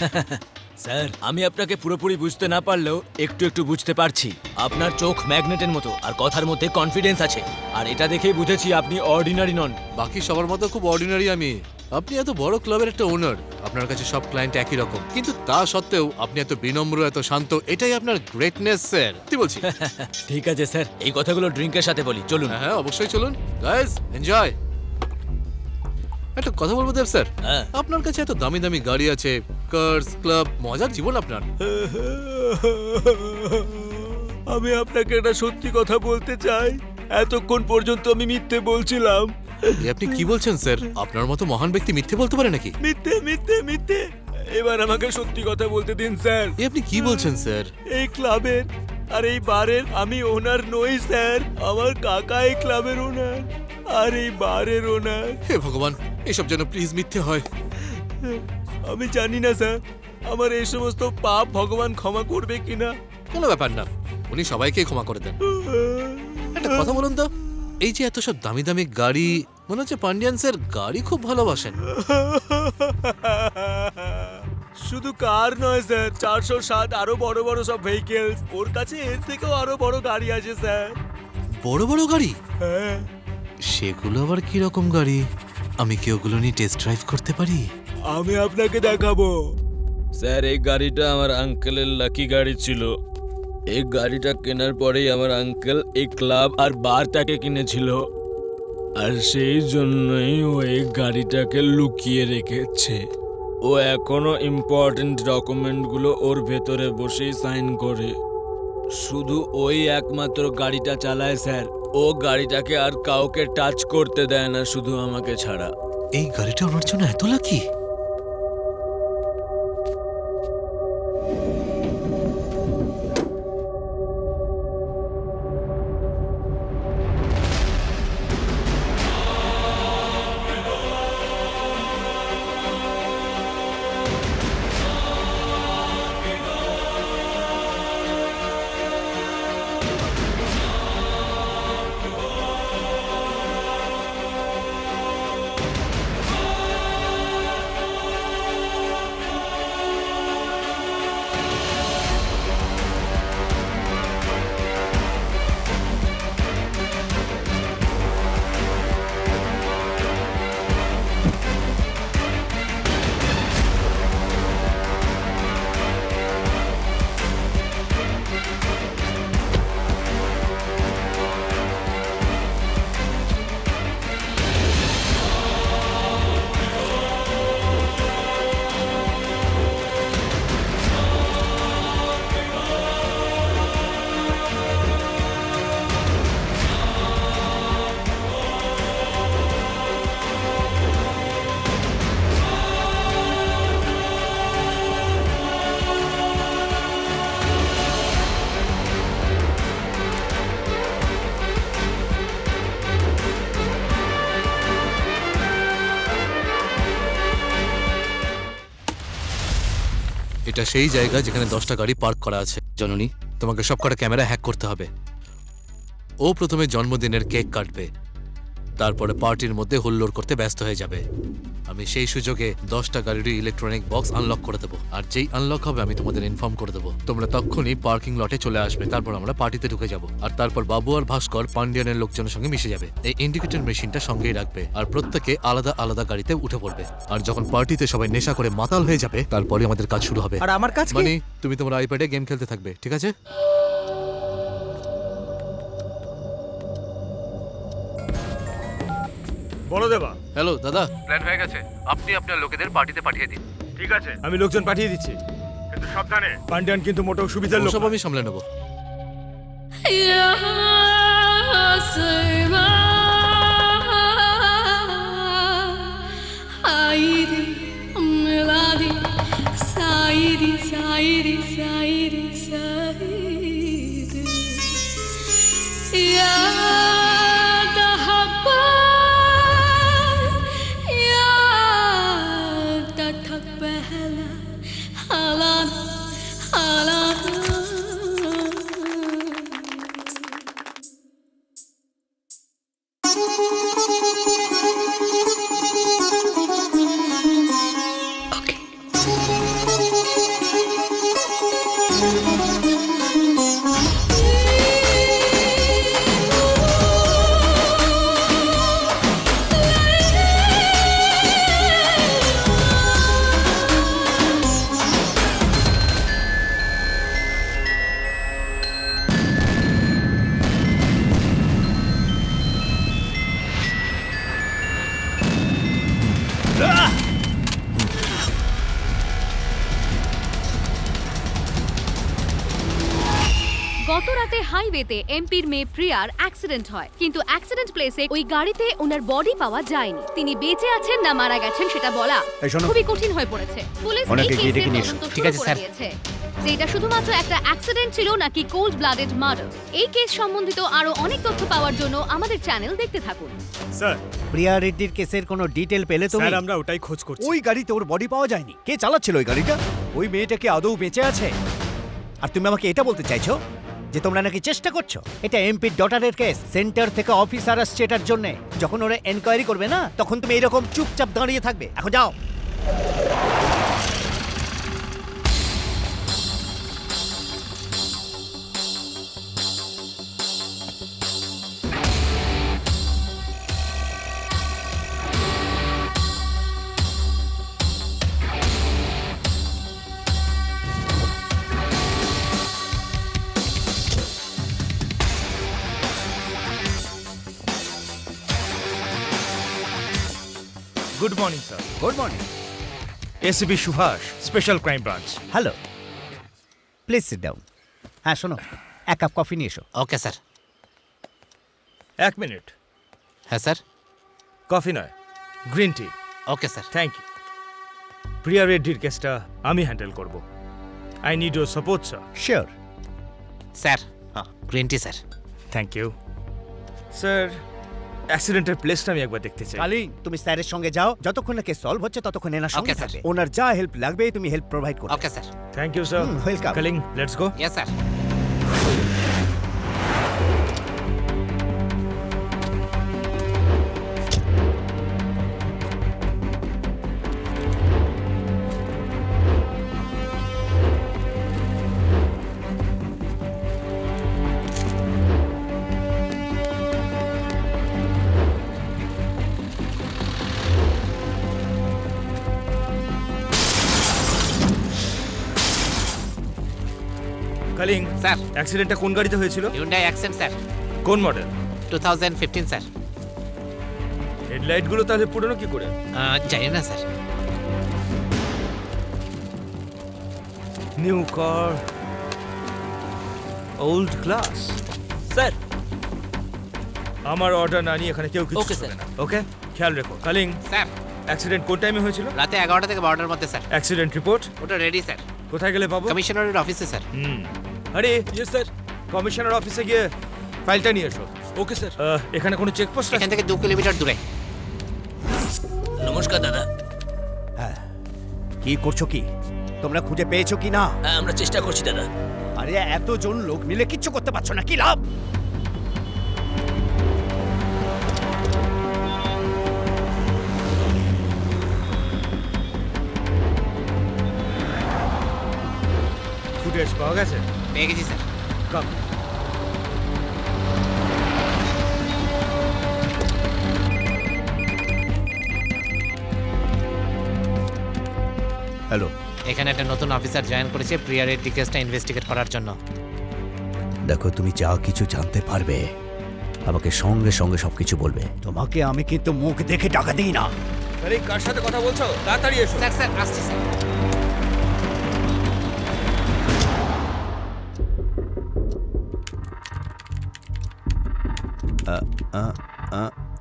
স্যার আমি আপনাকে পুরোপুরি বুঝতে না পারলেও একটু একটু বুঝতে পারছি। আপনার চোখ ম্যাগনেটের মতো আর কথার মধ্যে কনফিডেন্স আছে, আর এটা দেখেই বুঝেছি আপনি অর্ডিনারি নন। বাকি সবার মতো খুব অর্ডিনারি আমি। আপনি এত বড় ক্লাবের একটা ওনার, আপনার কাছে সব ক্লায়েন্ট একই রকম, কিন্তু তা সত্ত্বেও আপনি এত বিনম্র, এত শান্ত, এটাই আপনার গ্রেটনেস স্যার। কি বলছি? ঠিক আছে স্যার, এই কথাগুলো ড্রিঙ্কের সাথে বলি, চলুন। হ্যাঁ অবশ্যই চলুন। Guys enjoy. একটা কথা বলবো দেব স্যার, হ্যাঁ। আপনার কাছে এত দামি দামি গাড়ি আছে, কার্স, ক্লাব, মজার জীবন আপনার। আমি আপনাকে একটা সত্যি কথা বলতে চাই। এতক্ষণ পর্যন্ত আমি মিথ্যে বলছিলাম। এ আপনি কি বলছেন স্যার? আপনার মতো মহান ব্যক্তি মিথ্যে বলতে পারে নাকি? মিথ্যে মিথ্যে মিথ্যে, এবার আমাকে সত্যি কথা বলতে দিন স্যার। এ আপনি কি বলছেন স্যার? এই ক্লাবের আর এই বারের আমি ওনার নই স্যার, আমার কাকা এই ক্লাবের ওনার আর এই বারের ওনার। হে ভগবান, এসব যেন প্লিজ মিথ্যে হয়। আমি জানি না স্যার আমার এই সমস্ত পাপ ভগবান ক্ষমা করবে কিনা। কোনো ব্যাপার না, উনি সবাইকে ক্ষমা করে দেন। একটা কথা বলুন তো, এই যে এত সব দামি দামি গাড়ি, মনে হচ্ছে পান্ডিয়ানসের গাড়ি খুব ভালোবাসেন। শুধু কার নয় স্যার, 407 আরো বড় বড় সব ভেহিকেলস, ওর কাছে এর থেকেও আরো বড় গাড়ি আছে স্যার। বড় বড় গাড়ি? হ্যাঁ। সেগুলো আবার কি রকম গাড়ি? আমি কি ওগুলো নিয়ে টেস্ট ড্রাইভ করতে পারি? আমি আপনাকে দেখাবো স্যার। এই গাড়িটা আমার আঙ্কেলের লাকি গাড়ি ছিল। এই গাড়িটা কেনার পরেই আমার আঙ্কেল এই ক্লাব আর বারটাকে কিনেছিল, আর সেই জন্যই ও এই গাড়িটাকে লুকিয়ে রেখেছে। ও এখনো ইম্পর্টেন্ট ডকুমেন্টগুলো ওর ভেতরে বসেই সাইন করে। শুধু ওই একমাত্র গাড়িটা চালায় স্যার। ও গাড়িটাকে আর কাউকে টাচ করতে দেয় না, শুধু আমাকে ছাড়া। এই গাড়িটা ওনার জন্য এত লাকি? এটা সেই জায়গা যেখানে 10টা গাড়ি পার্ক করা আছে। জননী, তোমাকে সবকটা ক্যামেরা হ্যাক করতে হবে। ও প্রথমে জন্মদিনের কেক কাটবে, তারপরে পার্টির মধ্যে হুল্লোড় করতে ব্যস্ত হয়ে যাবে। আমি সেই সুযোগে 10টা গাড়ির ইলেকট্রনিক বক্স আনলক করে দেবো, আর যেই আনলক হবে আমি তোমাদের ইনফর্ম করে দেবো। তোমরা তখনই পার্কিং লটে চলে আসবে, তারপর আমরা পার্টিতে ঢুকে যাব। আর তারপর বাবু আর ভাস্কর পান্ডিয়ানের লোকজনের সঙ্গে মিশে যাবে। এই ইন্ডিকেটর মেশিনটা সঙ্গেই রাখবে, আর প্রত্যেকে আলাদা আলাদা গাড়িতে উঠে পড়বে। আর যখন পার্টিতে সবাই নেশা করে মাতাল হয়ে যাবে, তারপরে আমাদের কাজ শুরু হবে। আর আমার কাজ কি? মানে তুমি তোমার আইপ্যাডে গেম খেলতে থাকবে, ঠিক আছে? বলো দেবা। হ্যালো দাদা, প্ল্যান হয়ে গেছে। আপনি আপনার লোকেদের পার্টিতে পাঠিয়ে দিন। ঠিক আছে, আমি লোকজন পাঠিয়ে দিচ্ছি, কিন্তু সাবধানে। পান্ডিয়ান কিন্তু মোটেও সুবিধার লোক সব না। আমি সামলে নেবো। রাতে হাইওয়েতে এমপির মেয়ে প্রিয়ার অ্যাক্সিডেন্ট হয়, কিন্তু অ্যাক্সিডেন্ট প্লেসে ওই গাড়িতে ওনার বডি পাওয়া যায়নি। তিনি বেঁচে আছেন না মারা গেছেন সেটা বলা এই শোনো। খুবই কঠিন হয়ে পড়েছে। পুলিশ এই ওনাকে গিয়ে কেসের ডেকে নিয়ে এসো। তদন্ত ঠিক শুরু আছে, করে স্যার। দিয়েছে যে এটা শুধুমাত্র একটা অ্যাক্সিডেন্ট ছিল নাকি কোল্ড ব্লাডেড মার্ডার। এই কেস সম্বন্ধিত আরো অনেক তথ্য পাওয়ার জন্য আমাদের চ্যানেল দেখতে থাকুন। স্যার প্রিয়া রেড্ডির কেসের কোনো ডিটেল পেলে তুমি? স্যার আমরা ওটাই খোঁজ করছি। ওই গাড়িতে ওর বডি পাওয়া যায়নি। কে চালাচ্ছিল ওই গাড়িটা? ওই মেয়েটা কি আদৌ বেঁচে আছে? আর তুমি আমাকে এটা বলতে চাইছো যে তোমরা নাকি চেষ্টা করছো? এটা এমপির ডটারের কেস, সেন্টার থেকে অফিসার আসছে এটার জন্য। যখন ওরা এনকোয়ারি করবে না, তখন তুমি এরকম চুপচাপ দাঁড়িয়ে থাকবে। এখন যাও। Good morning sir. Good morning. ACP Subhash, special crime branch. Hello, please sit down. হ্যাঁ শোনো, এক কাপ কফি নিয়ে এসো। Okay sir. 1 মিনিট। হ্যাঁ স্যার। কফি নয়, green tea. Okay sir. Thank you. Priya রেড্ডির কেসটা আমি হ্যান্ডেল করব। I need your support sir. Sure. Sir green tea sir. Thank you sir. অ্যাক্সিডেন্টের প্লেসটা আমি একবার দেখতে চাই। কালি, তুমি স্যারের সঙ্গে যাও। যতক্ষণ না কেস সলভ হচ্ছে ততক্ষণ এনার সঙ্গে Okay, sir. থাকবে। ওনার যা হেল্প লাগবে তুমি হেল্প প্রোভাইড করবে। Okay sir. Thank you sir. Welcome. কালিং, লেটস গো। Yes sir. কালিং, স্যার অ্যাক্সিডেন্টটা কোন গাড়িতে হয়েছিল? হিউন্ডাই অ্যাকসেন্ট স্যার, কোন মডেল? 2015 স্যার। হেডলাইটগুলো তাহলে পুরনো কি করে? জানি না sir. New car, old class. Sir আমার অর্ডার না নিয়ে এখানে কেউ কিছু Okay, করবে sir. না। ওকে, খেয়াল রেখো। কালিং, স্যার অ্যাক্সিডেন্ট কোন টাইমে হয়েছিল? রাতে 11টা থেকে 12টার মধ্যে স্যার। অ্যাক্সিডেন্ট রিপোর্ট ওটা রেডি স্যার। কোথায় গেলে পাবো? কমিশনারের অফিসে স্যার। আরে ইয়েস স্যার। কমিশনার অফিসে গিয়ে ফাইলটা নিয়ে এসো। Okay sir. এখানে কোনো চেকপোস্ট এখান আছে? থেকে 2 কিলোমিটার দূরে। নমস্কার দাদা। কি করছো কি? তোমরা খুঁজে পেয়েছো কি না? হ্যাঁ, আমরা চেষ্টা করছি দাদা। আরে এতজন লোক মিলে কিচ্ছু করতে পারছো না, কি লাভ? ফুটেজ পাওয়া গেছে? পেয়ে গেছি স্যার। কাম। হ্যালো, এখানে একটা নতুন অফিসার জয়েন করেছে প্রিয়া রেড্ডি কেসটা ইনভেস্টিগেট করার জন্য। দেখো তুমি যা কিছু জানতে পারবে আমাকে সঙ্গে সঙ্গে সবকিছু বলবে। তোমাকে আমি কিন্তু মুখ দেখে টাকা দিই না। আরে কার সাথে কথা বলছো? তাড়াতাড়ি এসো। স্যার স্যার আসছি স্যার।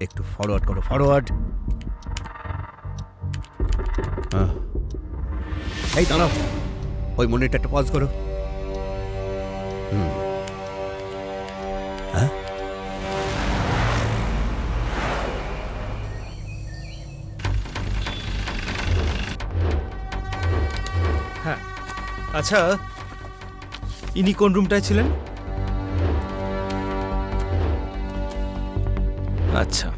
একটু ফরওয়ার্ড করো, ফরওয়ার্ড। এই দাঁড়াও, ওই মনিটরটা পজ করো। হ্যাঁ, হ্যাঁ, আচ্ছা ইনি কোন রুমটায় ছিলেন? আচ্ছা,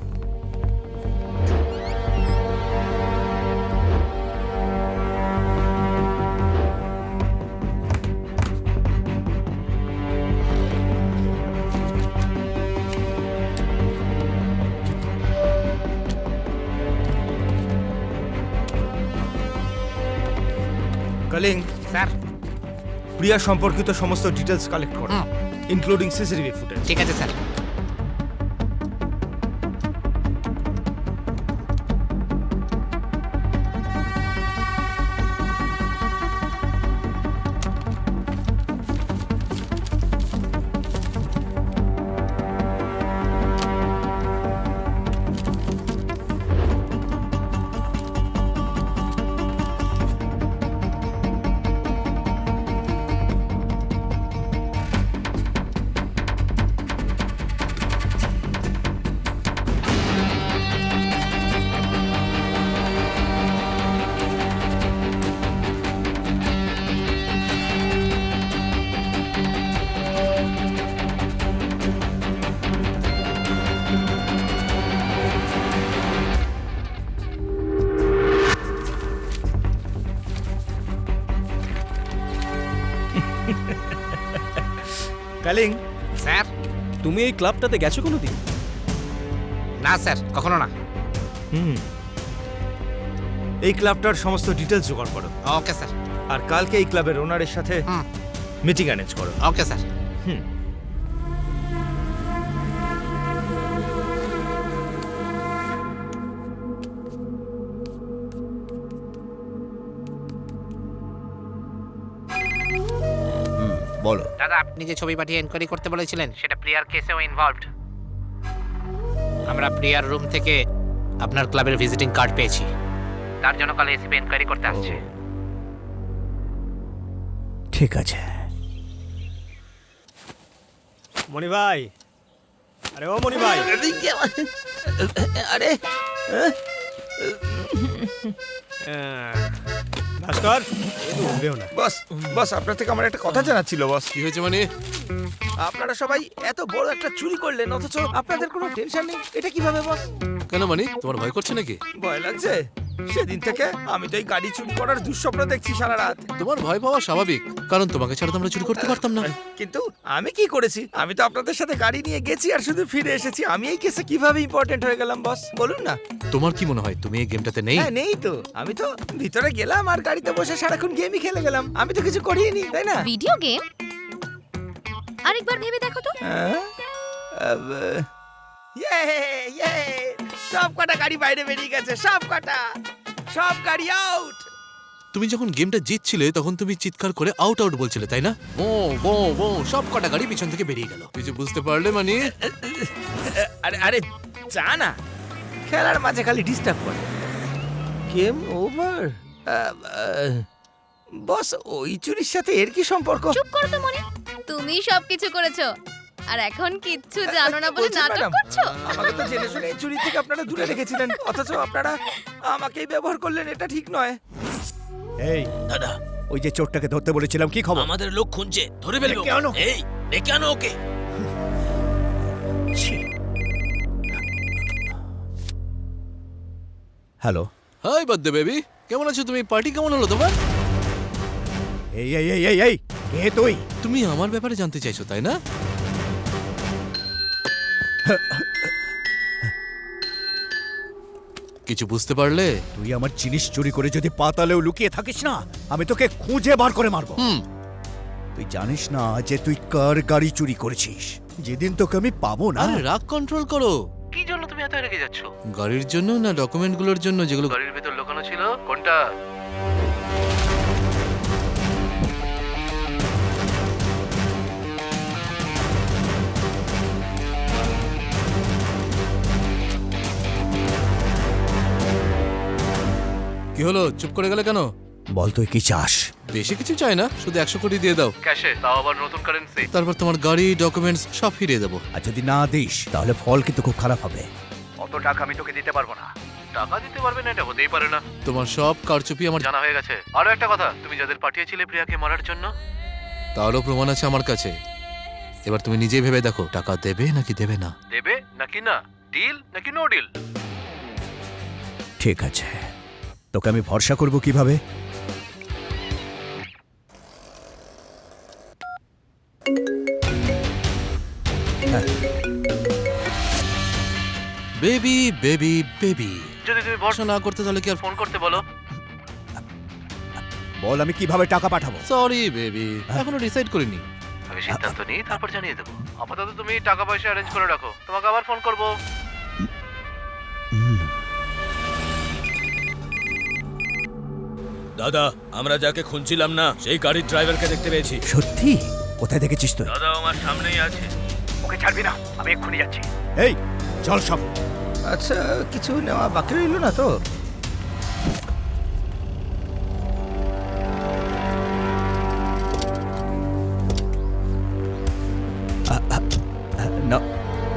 কালিং, স্যার প্রিয়া সম্পর্কিত সমস্ত ডিটেলস কালেক্ট করো, ইনক্লুডিং সিসিটিভি ফুটেজ। ঠিক আছে স্যার। ফেলিং স্যার তুমি এই ক্লাবটাতে গেছো কোনোদিন? না স্যার, কখনো না। এই ক্লাবটার সমস্ত ডিটেলস জোগাড় করো, ওকে স্যার। আর কালকে এই ক্লাবের ওনারের সাথে হুম। মিটিং অ্যারেঞ্জ করো। Okay sir. বলো। দাদা, আপনি যে ছবি পাঠিয়ে এনকোয়ারি করতে বলেছিলেন সেটা প্রিয়ার কেসেও ইনভলভড। আমরা প্রিয়ার রুম থেকে আপনার ক্লাবের ভিজিটিং কার্ড পেয়েছি, তার জন্য কাল এসিপি এনকোয়ারি করতে আসছে। ঠিক আছে। মণি ভাই, আরে ও মণি ভাই, আরে ভাস্কর উঠবেও না। বস, বস আপনার থেকে আমার একটা কথা জানার ছিল বস। কি হয়েছে মানে? আপনারা সবাই এত বড় একটা চুরি করলেন অথচ আপনাদের কোনো টেনশন নেই, এটা কিভাবে বস? কেন মানে তোমার ভয় করছে নাকি? ভয় লাগছে? সেদিন থেকে আমি তো এই গাড়ি চুরি করার দুঃস্বপ্ন দেখছি সারা রাত। তোমার ভয় পাওয়া স্বাভাবিক, কারণ তোমাকে ছাড়া তো আমরা চুরি করতে পারতাম না। কিন্তু আমি কি করেছি? আমি তো আপনাদের সাথে গাড়ি নিয়ে গেছি আর শুধু ফিরে এসেছি। আমি এই কেসে কিভাবে ইম্পর্টেন্ট হয়ে গেলাম বস, বলুন না? তোমার কি মনে হয় তুমি এই গেমটাতে নেই? হ্যাঁ, নেই তো। আমি তো ভিতরে গেলাম আর গাড়িতে বসে সারাক্ষণ গেমই খেলে গেলাম। আমি তো কিছু করিনি, তাই না? Video game? আরেকবার ভেবে দেখো তো। হ্যাঁ? ইয়ে, সব কটা গাড়ি বাইরে বেরিয়ে গেছে, সব কটা, সব গাড়ি আউট। তুমি যখন গেমটা জিতছিলে তখন তুমি চিৎকার করে আউট আউট বলছিলে, তাই না? ও ও ও সব কটা গাড়ি পিছন থেকে বেরিয়ে গেল। কিছু বুঝতে পারলে মানে? আরে আরে যা না, খেলার মাঝে খালি ডিস্টার্ব করে। Game over. বস, ওই চুরির সাথে এর কি সম্পর্ক? চুপ করো তো মনি, তুমি সবকিছু করেছো আর এখন কিচ্ছু জানো না বলে বলছেন নাটক ম্যাডাম? করছো। আমাকে তো জেনে শুনে এই চুরি থেকে আপনারা দূরে রেখেছিলেন, অথচ আপনারা আমাকেই ব্যবহার করলেন। এটা ঠিক নয়। এই দাদা, ওই যে চোরটাকে ধরতে বলেছিলাম, কি খবর? আমাদের লোক খুঁজছে, ধরে ফেলবো। ডেকে আনো। এই ডেকে আনো ওকে। হ্যালো। হাই বার্থডে বেবি, কেমন আছো তুমি? পার্টি কেমন হলো তোমার? এই এই এই এই এই কে তুই? তুমি আমার ব্যাপারে জানতে চাইছো, তাই না? কিছু বুঝতে পারলে? তুই আমার জিনিস চুরি করে যদি পাতালেও লুকিয়ে থাকিস না, আমি তোকে খুঁজে বার করে মারবো। তুই জানিস না যে তুই কার গাড়ি চুরি করেছিস? যেদিন তোকে আমি পাবো না। আরে রাগ কন্ট্রোল করো। কি জন্য তুমি এত রেগে যাচ্ছ? গাড়ির জন্য না ডকুমেন্টগুলোর জন্য যেগুলো গাড়ির ভেতর লুকানো ছিল? কোনটা? কি হলো, চুপ করে গেলে কেন? বল তুই কি চাস? বেশি কিছু চাই না, শুধু 100 কোটি দিয়ে দাও ক্যাশে, তাও আবার নতুন কারেন্সি। তারপর তোমার গাড়ি, ডকুমেন্টস সব ফিরিয়ে দেবো। আর যদি না দিস তাহলে ফল কিন্তু খুব খারাপ হবে। অত টাকা আমি তোকে দিতে পারবো না। টাকা দিতে পারবে না এটা হতেই পারে না। তোমার সব কারচুপি আমার জানা হয়ে গেছে। আরো একটা কথা, তুমি যাদের পাঠিয়েছিলে প্রিয়াকে মারার জন্য, তারও প্রমাণ আছে আমার কাছে। এবার তুমি নিজেই ভেবে দেখো, টাকা দেবে নাকি দেবে না? দেবে নাকি না? ডিল নাকি নো ডিল? ঠিক আছে, তোকে আমি ভরসা করব কিভাবে? বেবি বেবি বেবি, যদি তুমি ভরসা না করতে তাহলে কি আর ফোন করতে বলো? বল আমি কিভাবে টাকা পাঠাবো? সরি বেবি, এখনো ডিসাইড করিনি। আমি সিদ্ধান্ত নিই, তারপর জানিয়ে দেবো। আপাতত তুমি টাকা পয়সা অ্যারেঞ্জ করে রাখো, তোমাকে আবার ফোন করবো। দাদা, আমরা যাকে খুঁজছিলাম না সেই গাড়ির ড্রাইভারকে দেখতে পেয়েছি। সত্যি? কোথায় দেখেছিস তুই? দাদা, আমার সামনেই আছে। ওকে ছাড়বি না, আমি এক্ষুনি যাচ্ছি। এই চল সব। আচ্ছা, কিছু নেওয়া বাকি রইল না তো?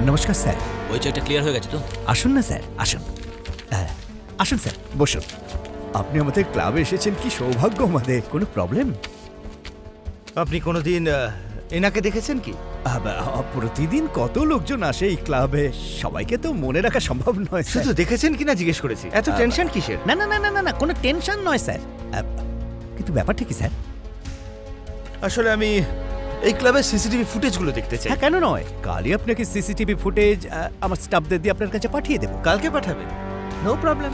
নমস্কার স্যার। ওই চেকটা ক্লিয়ার হয়ে গেছে তো? আসুন না স্যার, আসুন। আসুন স্যার, বসুন। আপনি আমাদের ক্লাবে এসেছেন, কি সৌভাগ্য আমাদের। কোনো প্রবলেম? আপনি কোনোদিন এনাকে দেখেছেন কি? প্রতিদিন কত লোকজন আসে এই ক্লাবে, সবাইকে তো মনে রাখা সম্ভব নয়। শুধু দেখেছেন কিনা জিজ্ঞেস করেছি। এত টেনশন কিসের? না না না না না না, কোনো টেনশন নয় স্যার। কিন্তু ব্যাপারটা কি স্যার? আসলে আমি এই ক্লাবের সিসিটিভি ফুটেজগুলো দেখতে চাই। হ্যাঁ, কেন নয়, কালই আপনাকে সিসিটিভি ফুটেজ আমার স্টাফদের দিয়ে আপনার কাছে পাঠিয়ে দেবো। কালকে পাঠাবেন? নো প্রবলেম,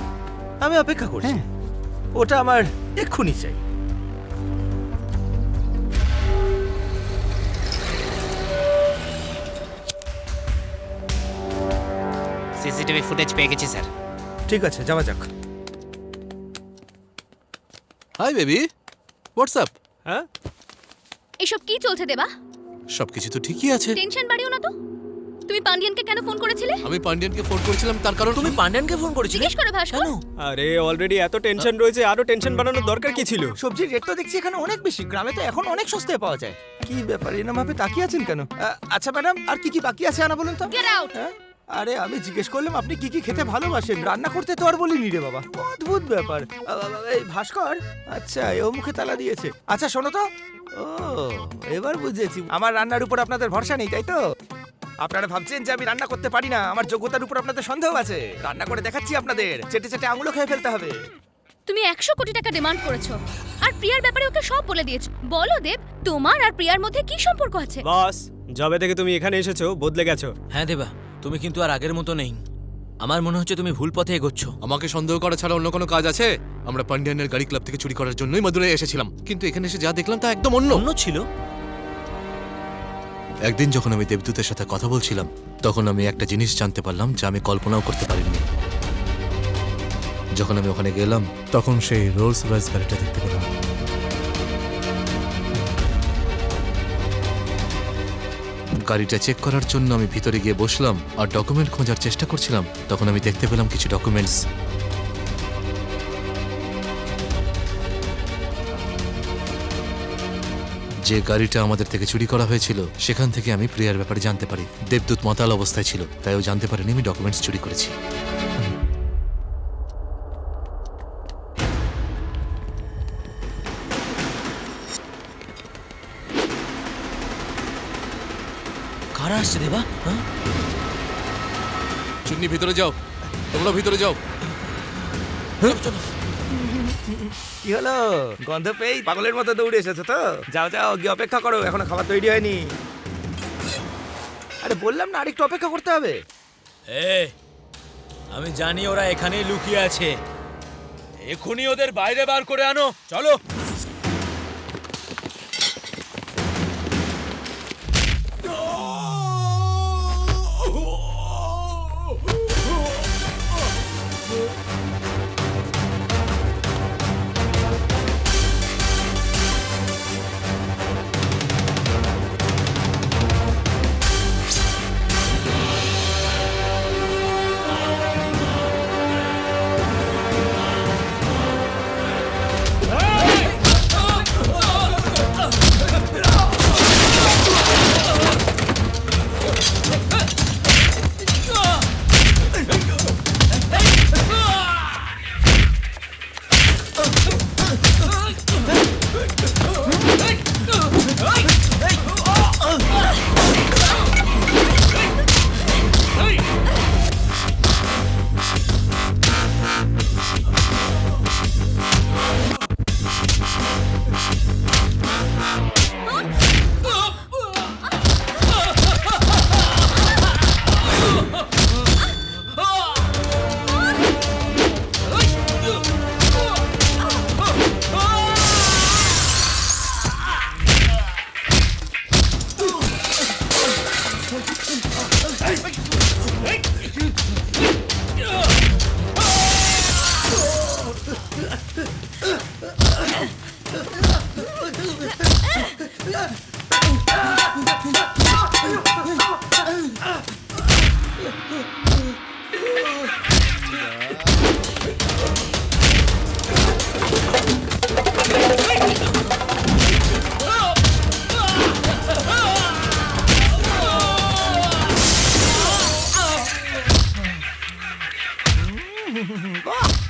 আমি অপেক্ষা করছি। হ্যাঁ। ওটা আমার এক্ষুনি চাই। সিসিটিভি ফুটেজ পেয়ে গেছি স্যার। ঠিক আছে, যাওয়া যাক। Hi baby, WhatsApp? হ্যাঁ, এসব কি চলছে দেবা? সবকিছু তো ঠিকই আছে। টেনশন বাড়িও না তো। তুমি পান্ডিয়ানকে কেন ফোন করেছিলে? আমি পান্ডিয়ানকে ফোন করেছিলাম তার কারণ তুমি পান্ডিয়ানকে ফোন করেছিলে? জিজ্ঞেস করে ভাস্কর। আরে অলরেডি এত টেনশন রয়েছে, আরো টেনশন বাড়ানোর দরকার কি ছিল? সবজির রেট তো দেখছি এখানে অনেক বেশি, গ্রামে তো এখন অনেক সস্তায় পাওয়া যায়। কি ব্যাপার, এরকম ভাবে তাকিয়ে আছেন কেন? আচ্ছা ম্যাডাম, আর কি কি বাকি আছে আনা বলুন তো। Get out. হ্যাঁ? আরে আমি জিজ্ঞেস করলাম আপনি কি কি খেতে ভালোবাসেন, রান্না করতে তো আর বলিনি রে বাবা। অদ্ভুত ব্যাপার। এই ভাস্কর, আচ্ছা এও মুখে তালা দিয়েছে। আচ্ছা শোনো তো, ও এবার বুঝেছি, আমার রান্নার উপর আপনাদের ভরসা নেই, তাই তো? আপনারা ভাবছেন যে আমি রান্না করতে পারি না, আমার যোগ্যতার উপর আপনাদের সন্দেহ আছে। রান্না করে দেখাচ্ছি আপনাদের, চেটে চেটে আঙুলো খেয়ে ফেলতে হবে। তুমি 100 কোটি টাকা ডিমান্ড করেছো আর প্রিয়ার ব্যাপারে ওকে সব বলে দিয়েছো। বলো দেব, তোমার আর প্রিয়ার মধ্যে কি সম্পর্ক আছে? বস, যবে থেকে তুমি এখানে এসেছো বদলে গেছো। হ্যাঁ দেবা, তুমি কিন্তু আর আগের মতো নেই। আমার মনে হচ্ছে তুমি ভুল পথে এগোচ্ছ। আমাকে সন্দেহ করা ছাড়া অন্য কোনো কাজ আছে? আমরা পান্ডিয়ানের গাড়ি ক্লাব থেকে চুরি করার জন্যই মাদুরাই এসেছিলাম, কিন্তু এখানে এসে যা দেখলাম তা একদম অন্য। অন্য ছিল? একদিন যখন আমি দেবদূতের সাথে কথা বলছিলাম, তখন আমি একটা জিনিস জানতে পারলাম যা আমি কল্পনাও করতে পারিনি। যখন আমি ওখানে গেলাম, তখন সেই রোলস রয়েস গাড়িটা দেখতে পেলাম। গাড়িটা চেক করার জন্য আমি ভিতরে গিয়ে বসলাম আর ডকুমেন্ট খোঁজার চেষ্টা করছিলাম। তখন আমি দেখতে পেলাম কিছু ডকুমেন্টস। যে গাড়িটা আমাদের থেকে চুরি করা হয়েছিল, সেখান থেকে আমি প্রিয়ার ব্যাপারে জানতে পারি। দেবদূত মাতাল অবস্থায় ছিল, তাই ও জানতে পারেনি আমি ডকুমেন্টস চুরি করেছি। কারা আসছে দেবা? হ্যাঁ, চুন্নি ভিতরে যাও, তোমরা ভিতরে যাও। কি হলো, গন্ধ পেয়ে পাগলের মতো দৌড়ে এসেছো তো? যাও যাও, গিয়ে অপেক্ষা করো, এখনো খাবার তৈরি হয়নি। আরে বললাম না, আরেকটু অপেক্ষা করতে হবে। আমি জানি ওরা এখানেই লুকিয়ে আছে। এখনই ওদের বাইরে বার করে আনো, চলো।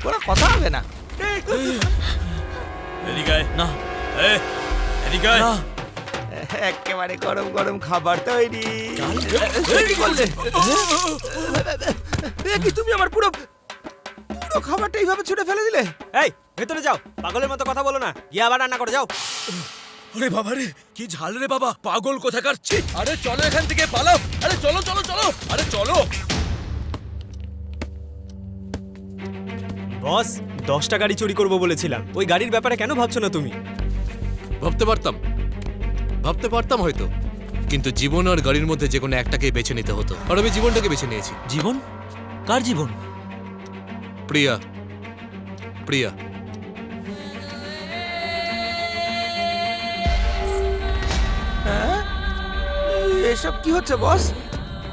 ওরা কথা হবে না। এদিকে আয়। না, এদিকে আয়। একেবারে গরম গরম খাবার তৈরি। কি করলে? কি তুমি আমার পুরো পুরো খাবারটা এইভাবে ছুঁড়ে ফেলে দিলে? এই ভেতরে যাও, পাগলের মতো কথা বলো না, গিয়ে আবার রান্না করে যাও। আরে বাবা রে, কি ঝাল রে বাবা, পাগল কোথাকার! ছি! আরে চলো এখান থেকে, পালাও! আরে চলো চলো চলো, আরে চলো! বস, 10টা গাড়ি চুরি করবো বলেছিলাম। ওই গাড়ির ব্যাপারে কেন ভাবছো না তুমি? ভাবতে পারতাম হয়তো, কিন্তু জীবন আর গাড়ির মধ্যে যে কোনো একটাকেই বেছে নিতে হতো, আর আমি জীবনটাকে বেছে নিয়েছি। জীবন? কার জীবন? প্রিয়া, প্রিয়া। এসব কি হচ্ছে বস?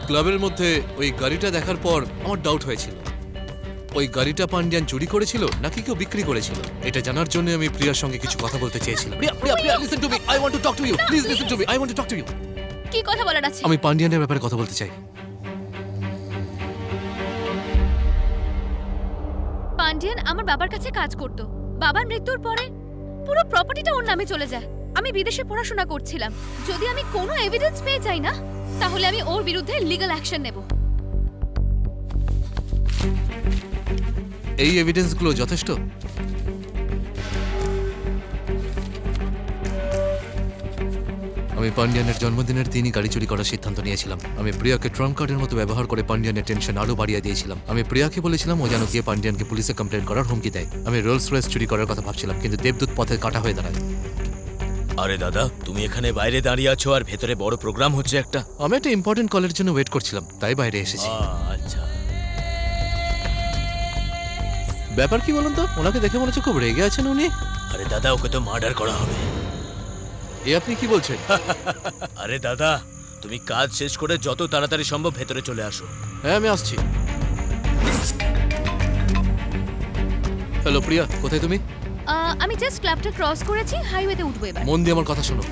ক্লাবের মধ্যে ওই গাড়িটা দেখার পর আমার ডাউট হয়েছিল, ওই গাড়িটা পান্ডিয়ান চুরি করেছিল নাকি কেউ বিক্রি করেছিল। এটা জানার জন্য আমি প্রিয়ার সঙ্গে কিছু কথা বলতে চেয়েছিলাম। Priya, listen to me, I want to talk to you, please listen to me, I want to talk to you. কি কথা বলার আছে? আমি পান্ডিয়ানের ব্যাপারে কথা বলতে চাই। পান্ডিয়ান আমার বাবার কাছে কাজ করত। বাবার মৃত্যুর পরে পুরো প্রপার্টিটা ওর নামে চলে যায়। আমি বিদেশে পড়াশোনা করছিলাম। যদি আমি কোনো এভিডেন্স পেয়ে যাই না, তাহলে আমি ওর বিরুদ্ধে লিগ্যাল অ্যাকশন নেব। এই এভিডেন্সগুলো যথেষ্ট? আমি পান্ডিয়ানের জন্মদিনের দিনই গাড়ি চুরি করার সিদ্ধান্ত নিয়েছিলাম। আমি প্রিয়াকে ট্রাম্প কার্ডের মতো ব্যবহার করে পান্ডিয়ানের টেনশন আরো বাড়িয়ে দিয়েছিলাম। আমি প্রিয়াকে বলেছিলাম ও যেন গিয়ে পান্ডিয়ানকে পুলিশে কমপ্লেন করার হুমকি দেয়। আমি রোলস রয়েস চুরি করার কথা ভাবছিলাম, কিন্তু দেবদূত পথে কাটা হয়ে দাঁড়ায়। আরে দাদা, তুমি এখানে বাইরে দাঁড়িয়ে আছো আর ভেতরে বড় প্রোগ্রাম হচ্ছে একটা। আমি একটা ইম্পর্টেন্ট কলের জন্য ওয়েট করছিলাম, তাই বাইরে এসেছি। আচ্ছা, ব্যাপার কি বলুন তো? ওনাকে দেখে মনে হচ্ছে খুব রেগে আছেন উনি। আরে দাদা, ওকে তো মার্ডার করা হবে। এ আপনি কি বলছেন? আরে দাদা, তুমি কাজ শেষ করে যত তাড়াতাড়ি সম্ভব ভেতরে চলে আসো। হ্যাঁ, আমি আসছি। হ্যালো প্রিয়া, কোথায় তুমি? আমি জাস্ট ক্লাবটা ক্রস করেছি, হাইওয়েতে উঠবো এবার। মন দিয়ে আমার কথা শোনো।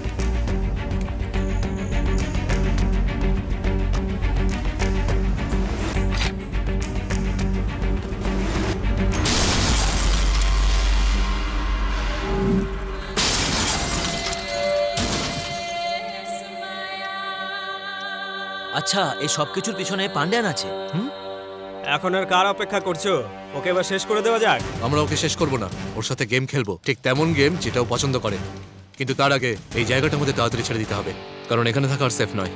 আচ্ছা, এই সব কিছুর পিছনে পান্ডিয়ান আছে? এখন আর কার অপেক্ষা করছো? ওকে এবার শেষ করে দেওয়া যাক। আমরা ওকে শেষ করব না, ওর সাথে গেম খেলবো, ঠিক তেমন গেম যেটাও পছন্দ করে। কিন্তু তার আগে এই জায়গাটার মধ্যে তাড়াতাড়ি ছেড়ে দিতে হবে, কারণ এখানে থাকা আর সেফ নয়।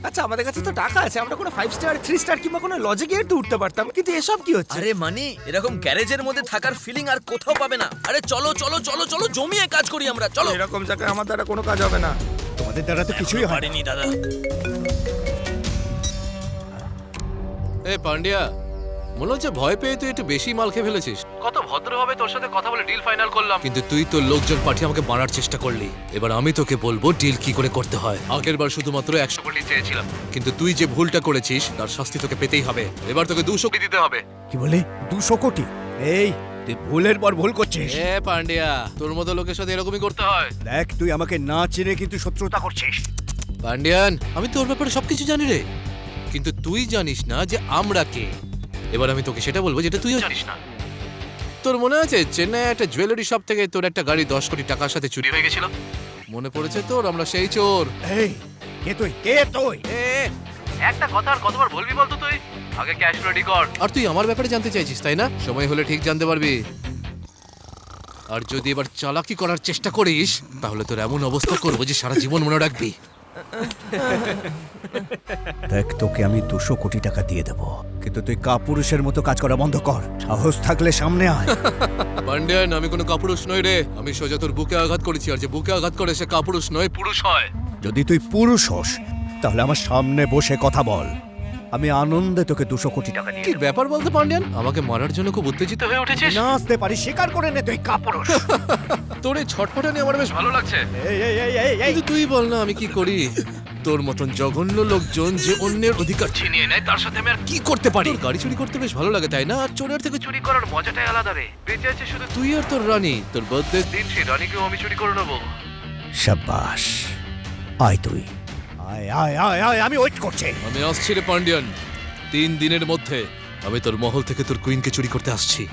আচ্ছা, আমাদের কাছে তো টাকা আছে, আমরা কোনো 5 স্টার 3 স্টার কিংবা কোনো লজে গিয়ে তো উঠতে পারতাম, কিন্তু এসব কি হচ্ছে? আরে মানি, এরকম গ্যারেজের মধ্যে থাকার ফিলিং আর কোথাও পাবে না। আরে চলো চলো চলো চলো, জমিয়ে কাজ করি আমরা, চলো। এরকম জায়গায় আমার দ্বারা কোনো কাজ হবে না। তোমাদের দ্বারা তো কিছুই হয় না। পারিনি দাদা। এ পান্ডিয়া, মনে হচ্ছে ভয় পেয়ে তুই একটু বেশি মাল খেয়ে ফেলেছিস। কত ভদ্রভাবে তোর সাথে কথা বলে ডিল ফাইনাল করলাম, কিন্তু তুই তোর লোকজন পাঠিয়ে আমাকে মারার চেষ্টা করলি। এবার আমি তোকে বলবো ডিল কি করে করতে হয়। আগের বার শুধুমাত্র 100 কোটি চেয়েছিলাম, কিন্তু তুই যে ভুলটা করেছিস তার শাস্তি তোকে পেতেই হবে। এবার তোকে 200 কোটি দিতে হবে। কি বলে 200 কোটি? এই তুই ভুলের পর ভুল করছিস। এ পান্ডিয়া, তোর মতো লোকের সাথে এরকমই করতে হয়। দেখ, তুই আমাকে না চিনে কিন্তু শত্রুতা করছিস। পান্ডিয়ান, আমি তোর ব্যাপারে সবকিছু জানি রে, কিন্তু তুই জানিস না যে আমরা কে। এবার আমি তোকে সেটা বলবো যেটা তুইও জানিস না। তোর মনে আছে চেন্নাই একটা জুয়েলারি শপ থেকে তোর একটা গাড়ি 10 কোটি টাকার সাথে চুরি হয়ে গেছিল? মনে পড়েছে তোর? আমরা সেই চোর। এই কে তুই? কে তুই? একটা কথা আর কতবার বলবি বলতো তুই? আগে ক্যাশ রেডি কর। আর তুই আমার ব্যাপারে জানতে চাইছিস, তাই না? সময় হলে ঠিক জানতে পারবি। আর যদি এবার চালাকি করার চেষ্টা করিস, তাহলে তোর এমন অবস্থা করবো যে সারা জীবন মনে রাখবি। দেখ, তোকে আমি 200 কোটি টাকা দিয়ে দেব, কিন্তু তুই কাপুরুষের মতো কাজ করা বন্ধ কর। সাহস থাকলে সামনে আয়। পান্ডিয়ান, আমি কোনো কাপুরুষ নই রে। আমি সোজা তোর বুকে আঘাত করেছি, আর যে বুকে আঘাত করে সে কাপুরুষ নয়, পুরুষ হয়। যদি তুই পুরুষ হোস, তাহলে আমার সামনে বসে কথা বল। আমি আনন্দে তোকে 200 কোটি টাকা দিয়ে কি ব্যাপার বলতে পান্ডিয়ান? আমাকে মারার জন্য খুব উত্তেজিত হয়ে উঠেছিস? না আসতে পারি, স্বীকার করে নে তুই কাপুরুষ। তোর এই ছটফটানি আমার বেশ ভালো লাগছে। এই এই এই এই এই কিন্তু তুই বল না, আমি কি করি? তোর মতন জঘন্য লোকজন যে অন্যের অধিকার ছিনিয়ে নেয়, তার সাথে আমি আর কি করতে পারি? তোর গাড়ি চুরি করতে বেশ ভালো লাগে, তাই না? আর চোরের থেকে চুরি করার মজাটাই আলাদা রে। বেঁচে আছে শুধু তুই আর তোর রানী। তোর বার্থডে দিন সেই রানীকেও আমি চুরি করে নেবো। শাবাশ, আয় তুই, আয় আয় আয় আয়, আমি ওয়েট করছি। আমি আসছি রে পান্ডিয়ান। 3 দিনের মধ্যে আমি তোর মহল থেকে তোর কুইনকে চুরি করতে আসছি।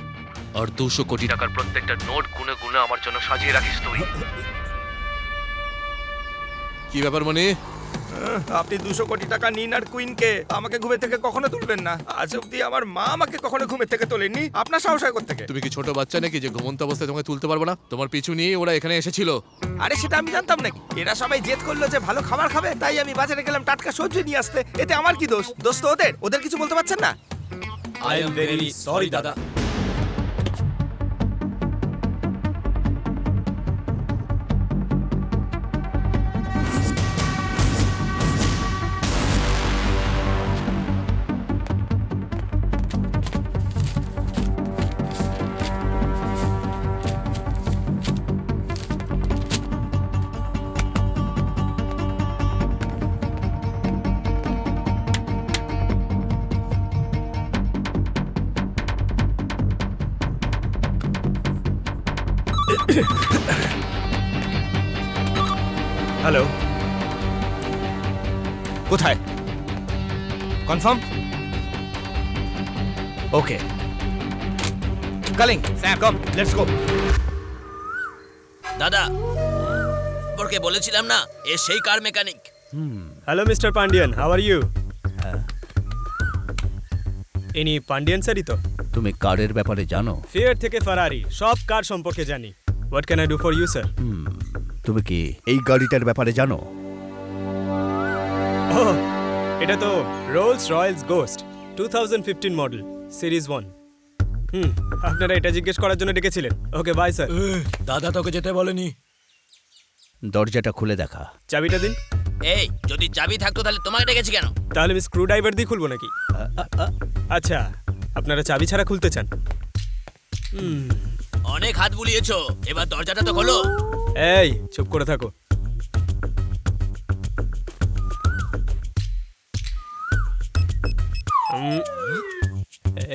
আর 200 কোটি টাকার প্রত্যেকটা নোট গুনে গুনে আমার জন্য সাজিয়ে রাখিস তুই। কি ব্যাপার মানে? আপনি 200 কোটি টাকা নিন আর কুইনকে আমাকে ঘুমে থেকে কখনো তুলবেন না। আজ অব্দি আমার মা আমাকে কখনো ঘুমে থেকে তোলেননি, আপনার সাহস হয় কোত্থেকে? তুমি কি ছোট বাচ্চা নাকি যে ঘুমন্ত অবস্থায় তোমাকে তুলতে পারবো না? তোমার পিছু নিয়ে ওরা এখানে এসেছিল। আরে সেটা আমি জানতাম নাকি? এরা সবাই জেদ করলো যে ভালো খাবার খাবে, তাই আমি বাজারে গেলাম টাটকা সবজি নিয়ে আসতে। এতে আমার কি দোষ? দোষ তো ওদের। ওদের কিছু বলতে পারছেন না? আই এম ভেরি সরি দাদা। হ্যালো, কোথায়? কনফার্ম? ওকে কালিং, স্যার কাম, লেটস গো। দাদা, ওকে বলেছিলাম না এ সেই car mechanic. Hello mister Pandian, how are you? ইনি পান্ডিয়ান স্যারই তো? তুমি কারের ব্যাপারে জানো? ফিয়ার থেকে ফারারি সব কার সম্পর্কে জানি। What can I do for you sir? তুমি কি এই গাড়িটার ব্যাপারে জানো? ওহ, এটা তো Rolls Royce Ghost 2015 model series 1। আপনারা এটা জিজ্ঞেস করার জন্য ডেকেছিলেন। Okay bye sir. দাদা তোকে যেতে বলেনি। দরজাটা খুলে দেখা। চাবিটা দিন। এই যদি চাবি থাকতো তাহলে তোমাকে ডেকেছি কেন? তাহলে আমি স্ক্রু ড্রাইভার দিয়ে খুলবো নাকি? আচ্ছা, আপনারা চাবি ছাড়া খুলতে চান? অনেক হাত বুলিয়েছো, এবার দরজাটা তো খোলো। এই চুপ করে থাকো।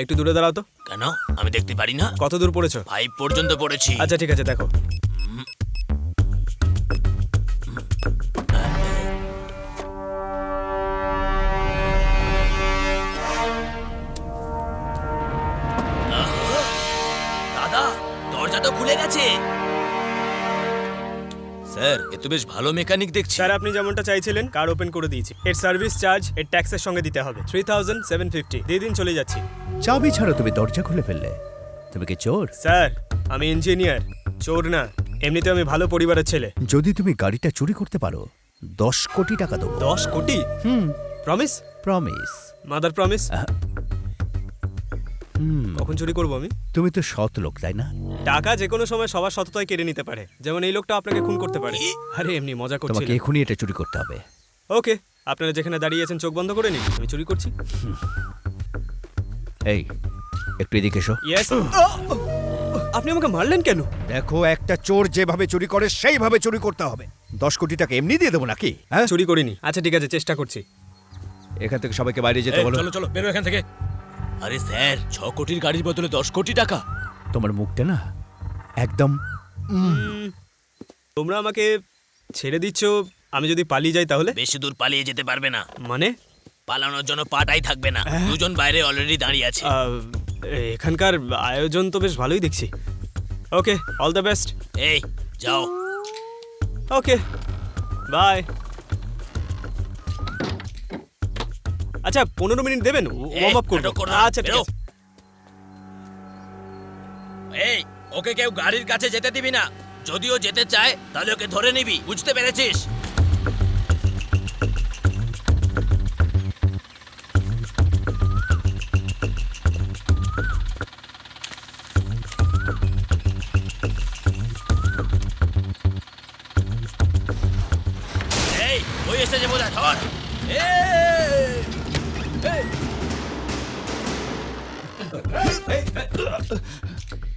একটু দূরে দাঁড়াও তো। কেন? আমি দেখতে পারি না? কত দূর পড়েছো? 5 পর্যন্ত পড়েছি। আচ্ছা ঠিক আছে, দেখো। দাদা, দরজা তো খুলে গেছে। স্যার, এ তো বেশ ভালো মেকানিক দেখছি। স্যার আপনি যেমনটা চাইছিলেন কার ওপেন করে দিয়েছি। এর সার্ভিস চার্জ এর ট্যাক্সের সঙ্গে দিতে হবে 3750। দিয়ে দিন, চলে যাচ্ছি। চাবি ছাড়া তুমি দরজা খুলে ফেললে। তুমি কি চোর? স্যার আমি ইঞ্জিনিয়ার, চোর না। এমনিতে আমি ভালো পরিবারের ছেলে। যদি তুমি গাড়িটা চুরি করতে পারো 10 কোটি টাকা দেবো। 10 কোটি? প্রমিস? প্রমিস। Mother promise? কখন চুরি করবো আমি? তুমি তো সৎ লোক, তাই না? টাকা যে কোনো সময় সবার সততায় কেড়ে নিতে পারে, যেমন এই লোকটা আপনাকে খুন করতে পারে। আরে এমনি মজা করছি। তোমাকে এখনই এটা চুরি করতে হবে। ওকে, আপনারা যেখানে দাঁড়িয়ে আছেন চোখ বন্ধ করে নিন, আমি চুরি করছি। এই একটু এদিকে এসো। ইয়েস। আপনি আমাকে মারলেন কেন? দেখো, একটা চোর যেভাবে চুরি করে সেইভাবে চুরি করতে হবে। 10 কোটি টাকা এমনি দিয়ে দেবো নাকি? হ্যাঁ, চুরি করিনি। আচ্ছা ঠিক আছে, চেষ্টা করছি। এখান থেকে সবাইকে বাইরে যেতে বলো। চলো চলো, বেরো এখান থেকে। আরে স্যার, 6 কোটির গাড়ির বদলে 10 কোটি টাকা। তোমার মুখটা না একদম। তোমরা আমাকে ছেড়ে দিচ্ছ, আমি যদি পালিয়ে যাই তাহলে? বেশি দূর পালিয়ে যেতে পারবে না। মানে? পালানোর জন্য পাটাই থাকবে না। দুজন বাইরে অলরেডি দাঁড়িয়ে আছে। এখানকার আয়োজন তো বেশ ভালোই দেখছি। ওকে, অল দ্য বেস্ট। এই যাও। Okay bye. আচ্ছা 15 মিনিট দেবেন, ওয়ার্ম আপ করব। আচ্ছা ঠিক আছে। এই ওকে কেউ গাড়ির কাছে যেতে দিবি না। যদিও যেতে চায় তাহলে ওকে ধরে নিবি, বুঝতে পেরেছিস? এই ওই এসেছে বোঝা, ধর।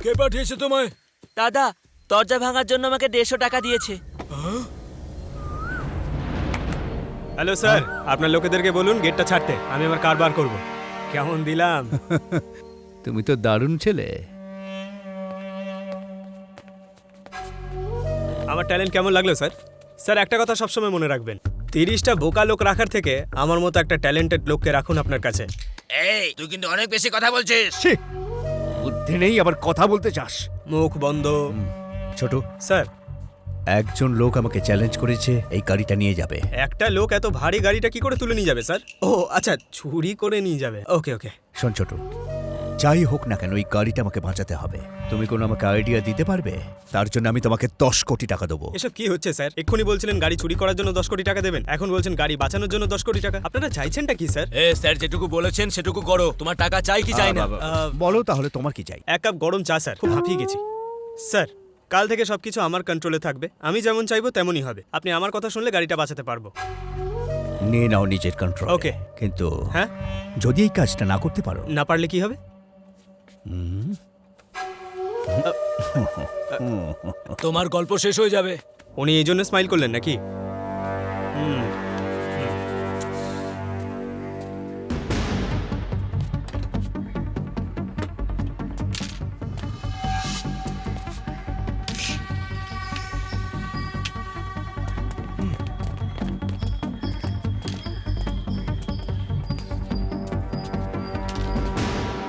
কে পাঠিয়েছে তোমায়? দাদা, দরজা ভাঙার জন্য আমাকে 150 টাকা দিয়েছে। হ্যালো স্যার, আপনার লোকেদেরকে বলুন গেটটা ছাড়তে, আমি আমার কার বার করব। কেমন দিলাম? তুমি তো দারুণ ছেলে। আমার ট্যালেন্ট কেমন লাগলো স্যার? স্যার একটা কথা সবসময় মনে রাখবেন, 30টা বোকা লোক রাখার থেকে আমার মতো একটা ট্যালেন্টেড লোককে রাখুন আপনার কাছে। এই তুই কিন্তু অনেক বেশি কথা বলছিস। বুদ্ধি নেই, আবার কথা বলতে চাস। মুখ বন্ধ। ছোট, স্যার একজন লোক আমাকে চ্যালেঞ্জ করেছে এই গাড়িটা নিয়ে যাবে। একটা লোক এত ভারী গাড়িটা কি করে তুলে নিয়ে যাবে স্যার? ও আচ্ছা, চুরি করে নিয়ে যাবে। ওকে ওকে। শোন ছোট, যাই হোক না কেন এই গাড়িটা আমাকে বাঁচাতে হবে। তুমি কোনো আমাকে আইডিয়া দিতে পারবে? তার জন্য আমি তোমাকে 10 কোটি টাকা দেবো। এসব কি হচ্ছে স্যার? এক্ষুনি বলছিলেন গাড়ি চুরি করার জন্য 10 কোটি টাকা দেবেন, এখন বলছেন গাড়ি বাঁচানোর জন্য 10 কোটি টাকা। আপনারা চাইছেনটা কি স্যার? স্যার যেটুকু বলেছেন সেটুকু করো। তোমার টাকা চাই কি চাই না? বলো তাহলে তোমার কি চাই? 1 কাপ গরম চা স্যার, খুব হাঁপিয়ে গেছি। স্যার কাল থেকে সবকিছু আমার কন্ট্রোলে থাকবে, আমি যেমন চাইবো তেমনই হবে। আপনি আমার কথা শুনলে গাড়িটা বাঁচাতে পারবো। নিয়ে নাও নিজের কন্ট্রোল। Okay. কিন্তু হ্যাঁ, যদি এই কাজটা না করতে পারো? না পারলে কি হবে? তোমার গল্প শেষ হয়ে যাবে। উনি এই জন্য স্মাইল করলেন নাকি?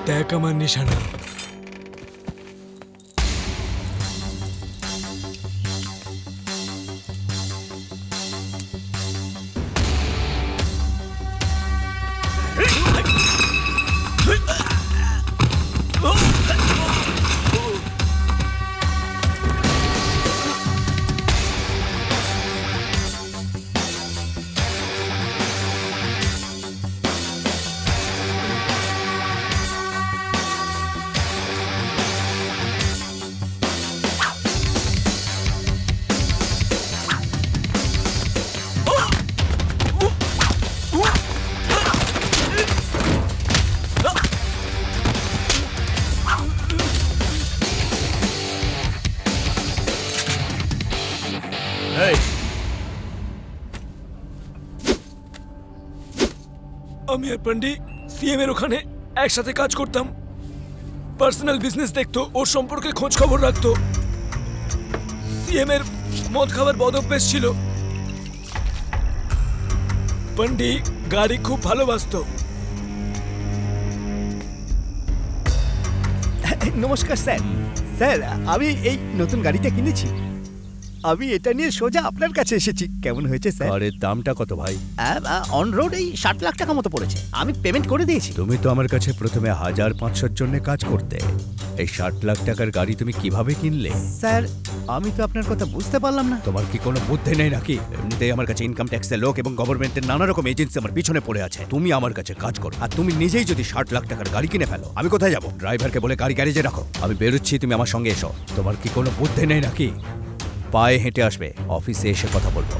দেখ আমার নিশানা। আমি আর পান্ডি সিএম এর ওখানে একসাথে কাজ করতাম। পার্সোনাল বিজনেস দেখতো, ওর সম্পর্কে খোঁজ খবর রাখতো। সিএম এর মদ খাবার বদ অভ্যেস ছিল। পান্ডি গাড়ি খুব ভালোবাসতো। নমস্কার স্যার। স্যার আমি এই নতুন গাড়িটা কিনেছি, আমি এটা নিয়ে সোজা আপনার কাছে এসেছি। কেমন হয়েছে স্যার? আরে দামটা কত ভাই? অন রোড এই 60 লাখ টাকা মতো পড়েছে, আমি পেমেন্ট করে দিয়েছি। তুমি তো আমার কাছে প্রথমে 1500 জন্য কাজ করতে, এই 60 লাখ টাকার গাড়ি তুমি কিভাবে কিনলে? স্যার আমি তো আপনার কথা বুঝতে পারলাম না। তোমার কি কোনো বুদ্ধি নেই নাকি? এমনিতেই আমার কাছে ইনকাম ট্যাক্সের লোক এবং গভর্নমেন্টের নানা রকম এজেন্সি আমার পিছনে পড়ে আছে। তুমি আমার কাছে কাজ করো, আর তুমি নিজেই যদি 60 লাখ টাকার গাড়ি কিনে ফেলো, আমি কোথায় যাবো? ড্রাইভারকে বলে গাড়ি গ্যারেজে রাখো, আমি বেরোচ্ছি, তুমি আমার সঙ্গে এসো। তোমার কি কোনো বুদ্ধি নেই নাকি? পায়ে হেঁটে আসবে, অফিসে এসে কথা বলবো।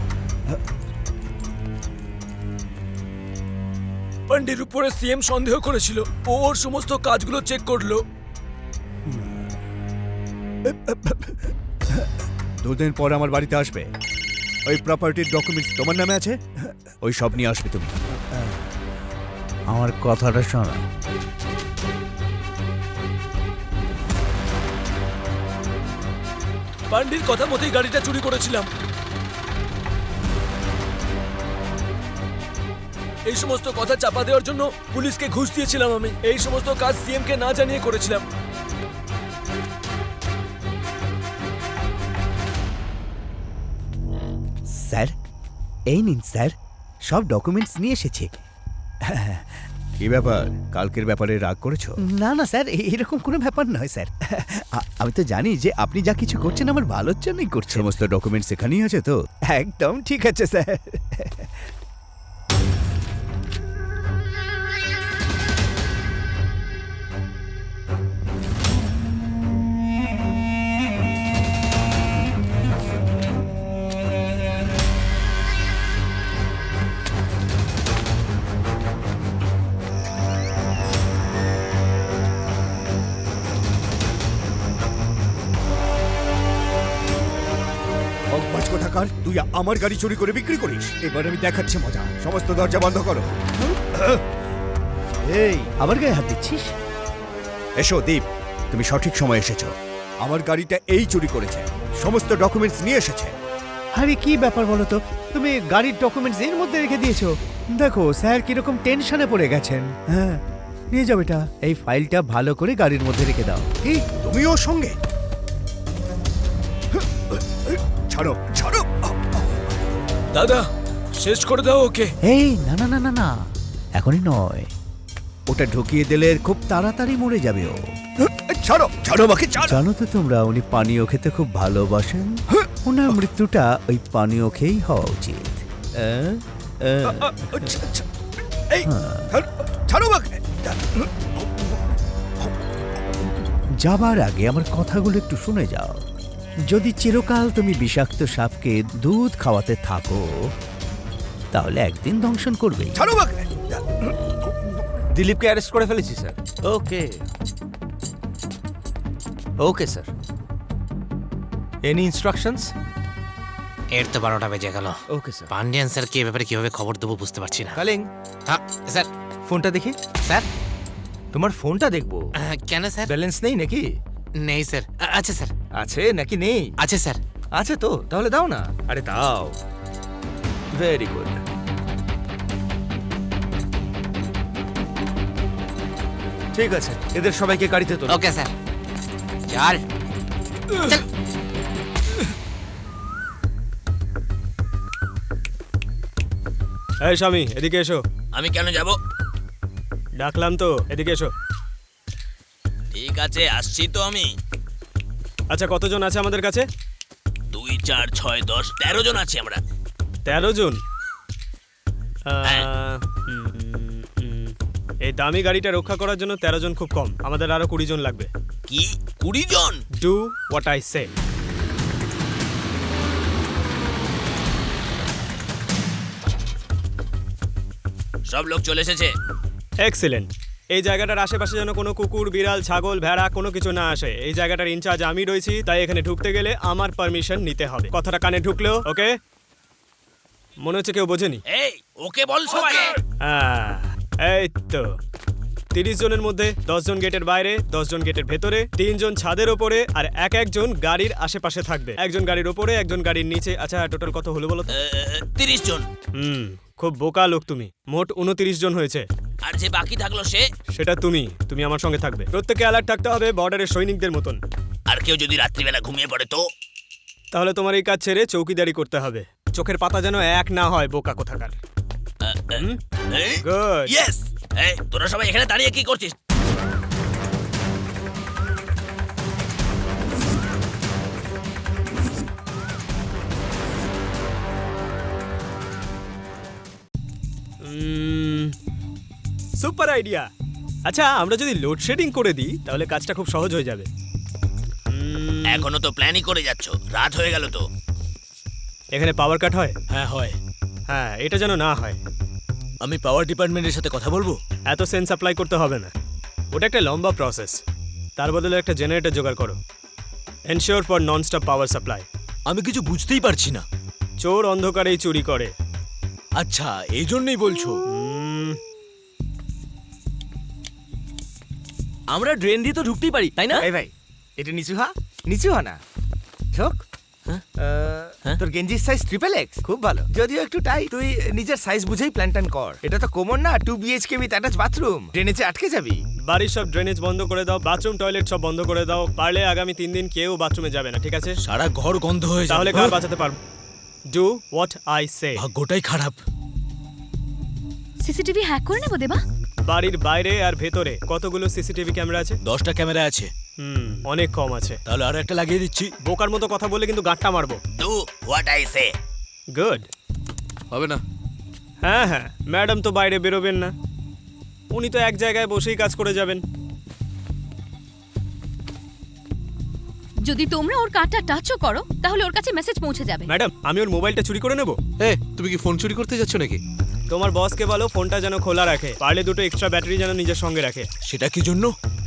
পান্ডির উপরে সিএম সন্দেহ করেছিল, ও ওর সমস্ত কাজগুলো চেক করলো। 2 দিন পর আমার বাড়িতে আসবে, ওই প্রপার্টির ডকুমেন্টস তোমার নামে আছে, ওই সব নিয়ে আসবে তুমি। আমার কথাটা শোনো। পান্ডির কথা মতোই গাড়িটা চুরি করেছিলাম। এই সমস্ত কথা চাপা দেওয়ার জন্য পুলিশকে ঘুষ দিয়েছিলাম আমি। এই সমস্ত কাজ সিএম কে না জানিয়ে করেছিলাম। স্যার এই নিন স্যার, সব ডকুমেন্টস নিয়ে এসেছি। কি ব্যাপার, কালকের ব্যাপারে রাগ করেছো? না না স্যার, এরকম কোনো ব্যাপার নয় স্যার। আমি তো জানি যে আপনি যা কিছু করছেন আমার ভালোর জন্যই করছেন। সমস্ত ডকুমেন্টস এখানেই আছে তো? একদম ঠিক আছে স্যার। তুই আমার গাড়ি চুরি করে বিক্রি করিস, এবার আমি দেখাচ্ছি মজা। সমস্ত দরজা বন্ধ করো। এই আমার গায়ে হাত দিচ্ছিস? এসো দীপ, তুমি সঠিক সময় এসেছো। আমার গাড়িটা এই চুরি করেছে, সমস্ত ডকুমেন্টস নিয়ে এসেছে। আরে কি ব্যাপার বলো তো, তুমি গাড়ির ডকুমেন্টস এর মধ্যে রেখে দিয়েছো। দেখো স্যার কিরকম টেনশনে পড়ে গেছেন। হ্যাঁ নিয়ে যাও এটা, এই ফাইলটা ভালো করে গাড়ির মধ্যে রেখে দাও। কি তুমিও সঙ্গে? ছাড়ো ছাড়ো। দাদা শেষ করে দাও ওকে। এই না না না না না, এখনই নয়, ওটা ঢুকিয়ে দিলে খুব তাড়াতাড়ি মরে যাবে ও। ছাড়ো ছাড়ো আমাকে। জানো তো তোমরা, উনি পানীয় খেতে খুব ভালোবাসেন। ওনার মৃত্যুটা ওই পানীয় খেয়েই হওয়া উচিত। যাবার আগে আমার কথাগুলো একটু শুনে যাও। যদি চিরকাল তুমি বিষাক্ত সাপকে দুধ খাওয়াতে থাকো, তাহলে একদিন দংশন করবে। দিলীপকে অ্যারেস্ট করে ফেলেছি স্যার। ওকে ওকে স্যার। Any instructions? এর তো 12টা বেজে গেল। Okay sir. পান্ডিয়ান স্যার কি ব্যাপারে কিভাবে খবর দেবো বুঝতে পারছি না। কালিং, হ্যাঁ স্যার। ফোনটা দেখি। স্যার তোমার ফোনটা দেখবো। কেন স্যার? ব্যালেন্স নেই নাকি? নেই স্যার। আছে স্যার। আছে নাকি নেই? আছে স্যার। আছে তো, তাহলে দাও না। আরে দাও। Very good. ঠিক আছে, এদের সবাইকে গাড়িতে তোলো। Okay sir. চল। এই স্বামী, এদিকে এসো। আমি কেন যাব? ডাকলাম তো, এদিকে এসো। ঠিক আছে আসছি তো আমি। আচ্ছা, কতজন আছে আমাদের কাছে? 2, 4, 6, 10, 13 জন আছি আমরা। 13 জন? হ্যাঁ। এই দামি গাড়িটা রক্ষা করার জন্য 13 জন খুব কম। আমাদের আরো 20 জন লাগবে। কি 20 জন? Do what I say. সব লোক চলে এসেছে। এক্সিলেন্ট। এই জায়গাটার আশেপাশে যেন কোনো কুকুর, বিড়াল, ছাগল, ভেড়া কোনো কিছু না আসে। এই জায়গাটার ইনচার্জ আমি রয়েছি, তাই এখানে ঢুকতে গেলে আমার পারমিশন নিতে হবে। কথাটা কানে ঢুকলেও ওকে? মনে হচ্ছে কেউ বোঝেনি। এই ওকে বল সবাই। হ্যাঁ, এই তো 30 জনের মধ্যে 10 জন গেটের বাইরে, 10 জন গেটের ভেতরে, 3 জন ছাদের ওপরে, আর একজন গাড়ির আশেপাশে থাকবে। একজন গাড়ির ওপরে, একজন গাড়ির নিচে। আচ্ছা, টোটাল কত হলো বলো তো? 30 জন। খুব বোকা লোক তুমি। মোট 29 জন হয়েছে। আর যে বাকি থাকলো সেটা তুমি আমার সঙ্গে থাকবে। প্রত্যেকে অ্যালার্ট থাকতে হবে, বর্ডারের সৈনিকদের মতন। আর কেউ যদি রাত্রিবেলা ঘুমিয়ে পড়ে তো? তাহলে তোমার এই কাজ ছেড়ে চৌকিদারি করতে হবে। চোখের পাতা যেন এক না হয়, বোকা কোথাকার। গুড। ইয়েস। এই তোরা সবাই এখানে দাঁড়িয়ে কি করছিস? Super idea. আচ্ছা, আমরা যদি লোডশেডিং করে দিই তাহলে কাজটা খুব সহজ হয়ে যাবে। এখনো তো প্ল্যানই করে যাচ্ছ, রাত হয়ে গেল তো। এখানে পাওয়ার কাট হয়? হ্যাঁ হয়। হ্যাঁ, এটা যেন না হয়। আমি পাওয়ার ডিপার্টমেন্টের সাথে কথা বলবো। এত সেন্স অ্যাপ্লাই করতে হবে না, ওটা একটা লম্বা প্রসেস। তার বদলে একটা জেনারেটর জোগাড় করো। Ensure for non stop power supply. আমি কিছু বুঝতেই পারছি না। চোর অন্ধকারেই চুরি করে। আচ্ছা, এই জন্যই বলছো? আমরা ড্রেন দিয়ে তো ঢুকতেই পারি, তাই না? এই ভাই, এটা নিচু হা না। ছোক, তোর গেঞ্জির সাইজ XXX, খুব ভালো। যদিও একটু টাই, তুই নিজের সাইজ বুঝেই প্ল্যান কর। এটা তো কমন না, 2 BHK উইথ অ্যাটাচ বাথরুম। ড্রেনেজে আটকে যাবি। বাড়ির সব ড্রেনেজ বন্ধ করে দাও, বাথরুম টয়লেট সব বন্ধ করে দাও। পারলে আগামী 3 দিন কেউ বাথরুমে যাবে না, ঠিক আছে? সারা ঘর গন্ধ হয়ে যাবে। তাহলে কার বাঁচাতে পারবো? Do what I say. ভাগ্যটাই খারাপ। সিসিটিভি হ্যাক করে নেবো দেবা? বাড়ির বাইরে আর ভেতরে কতগুলো সিসিটিভি ক্যামেরা আছে? 10টা ক্যামেরা আছে। অনেক কম আছে। তাহলে আর একটা লাগিয়ে দিচ্ছি। বোকার মতো কথা বলে কিন্তু গাঁটটা মারবো। Do what I say. Good. হবে না? হ্যাঁ, ম্যাডাম তো বাইরে বেরোবেন না, উনি তো এক জায়গায় বসেই কাজ করে যাবেন। যদি তোমরা ওর কার্ডটা টাচও করো তাহলে ওর কাছে মেসেজ পৌঁছে যাবে। ম্যাডাম, আমি ওর মোবাইলটা চুরি করে নেব? তুমি কি ফোন চুরি করতে যাচ্ছ নাকি? তোমার বসকে বলো ফোনটা যেন খোলা রাখে, পারলে 2টো এক্সট্রা ব্যাটারি যেন নিজের সঙ্গে রাখে। সেটা কি জন্য?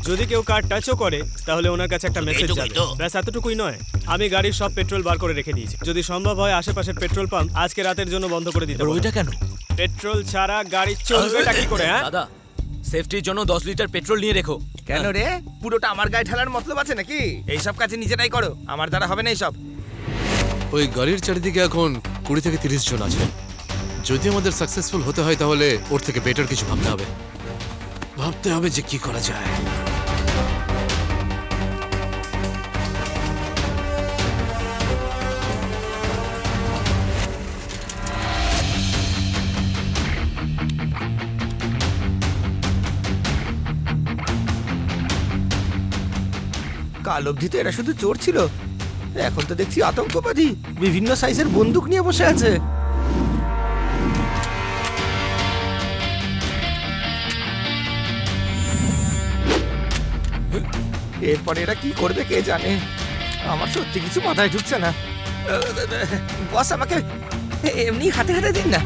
যদি কেউ কার্ড টাচও করে তাহলে ওনার কাছে একটা মেসেজ এইটুকুই যাবে। তো? ব্যাস এতটুকুই নয়, আমি গাড়ির সব পেট্রোল বার করে রেখে দিয়েছি। যদি সম্ভব হয় আশেপাশের পেট্রোল পাম্প আজকে রাতের জন্য বন্ধ করে দিতে বলো। ওইটা কেন? পেট্রোল ছাড়া গাড়ি চলবেটা কি করে? হ্যাঁ দাদা, সেফটির জন্য 10 লিটার পেট্রোল নিয়ে রেখো। কেন রে, পুরোটা আমার গায়ে ঢালার মতলব আছে নাকি? এইসব কাজে নিজেরাই করো, আমার দ্বারা হবে না এইসব। ওই গাড়ির চারিদিকে এখন 20 থেকে 30 জন আছে। যদি আমাদের সাকসেসফুল হতে হয় তাহলে ওর থেকে বেটার কিছু ভাবতে হবে যে কি করা যায়। কাল অবধি তো এরা শুধু চোর ছিল, এখন তো দেখছি আতঙ্কবাদী, বিভিন্ন সাইজের বন্দুক নিয়ে বসে আছে। এরপরে এরা কি করবে কে জানে, আমার সত্যি কিছু মাথায় ঢুকছে না। বস আমাকে এমনি হাতে হাতে দিন না।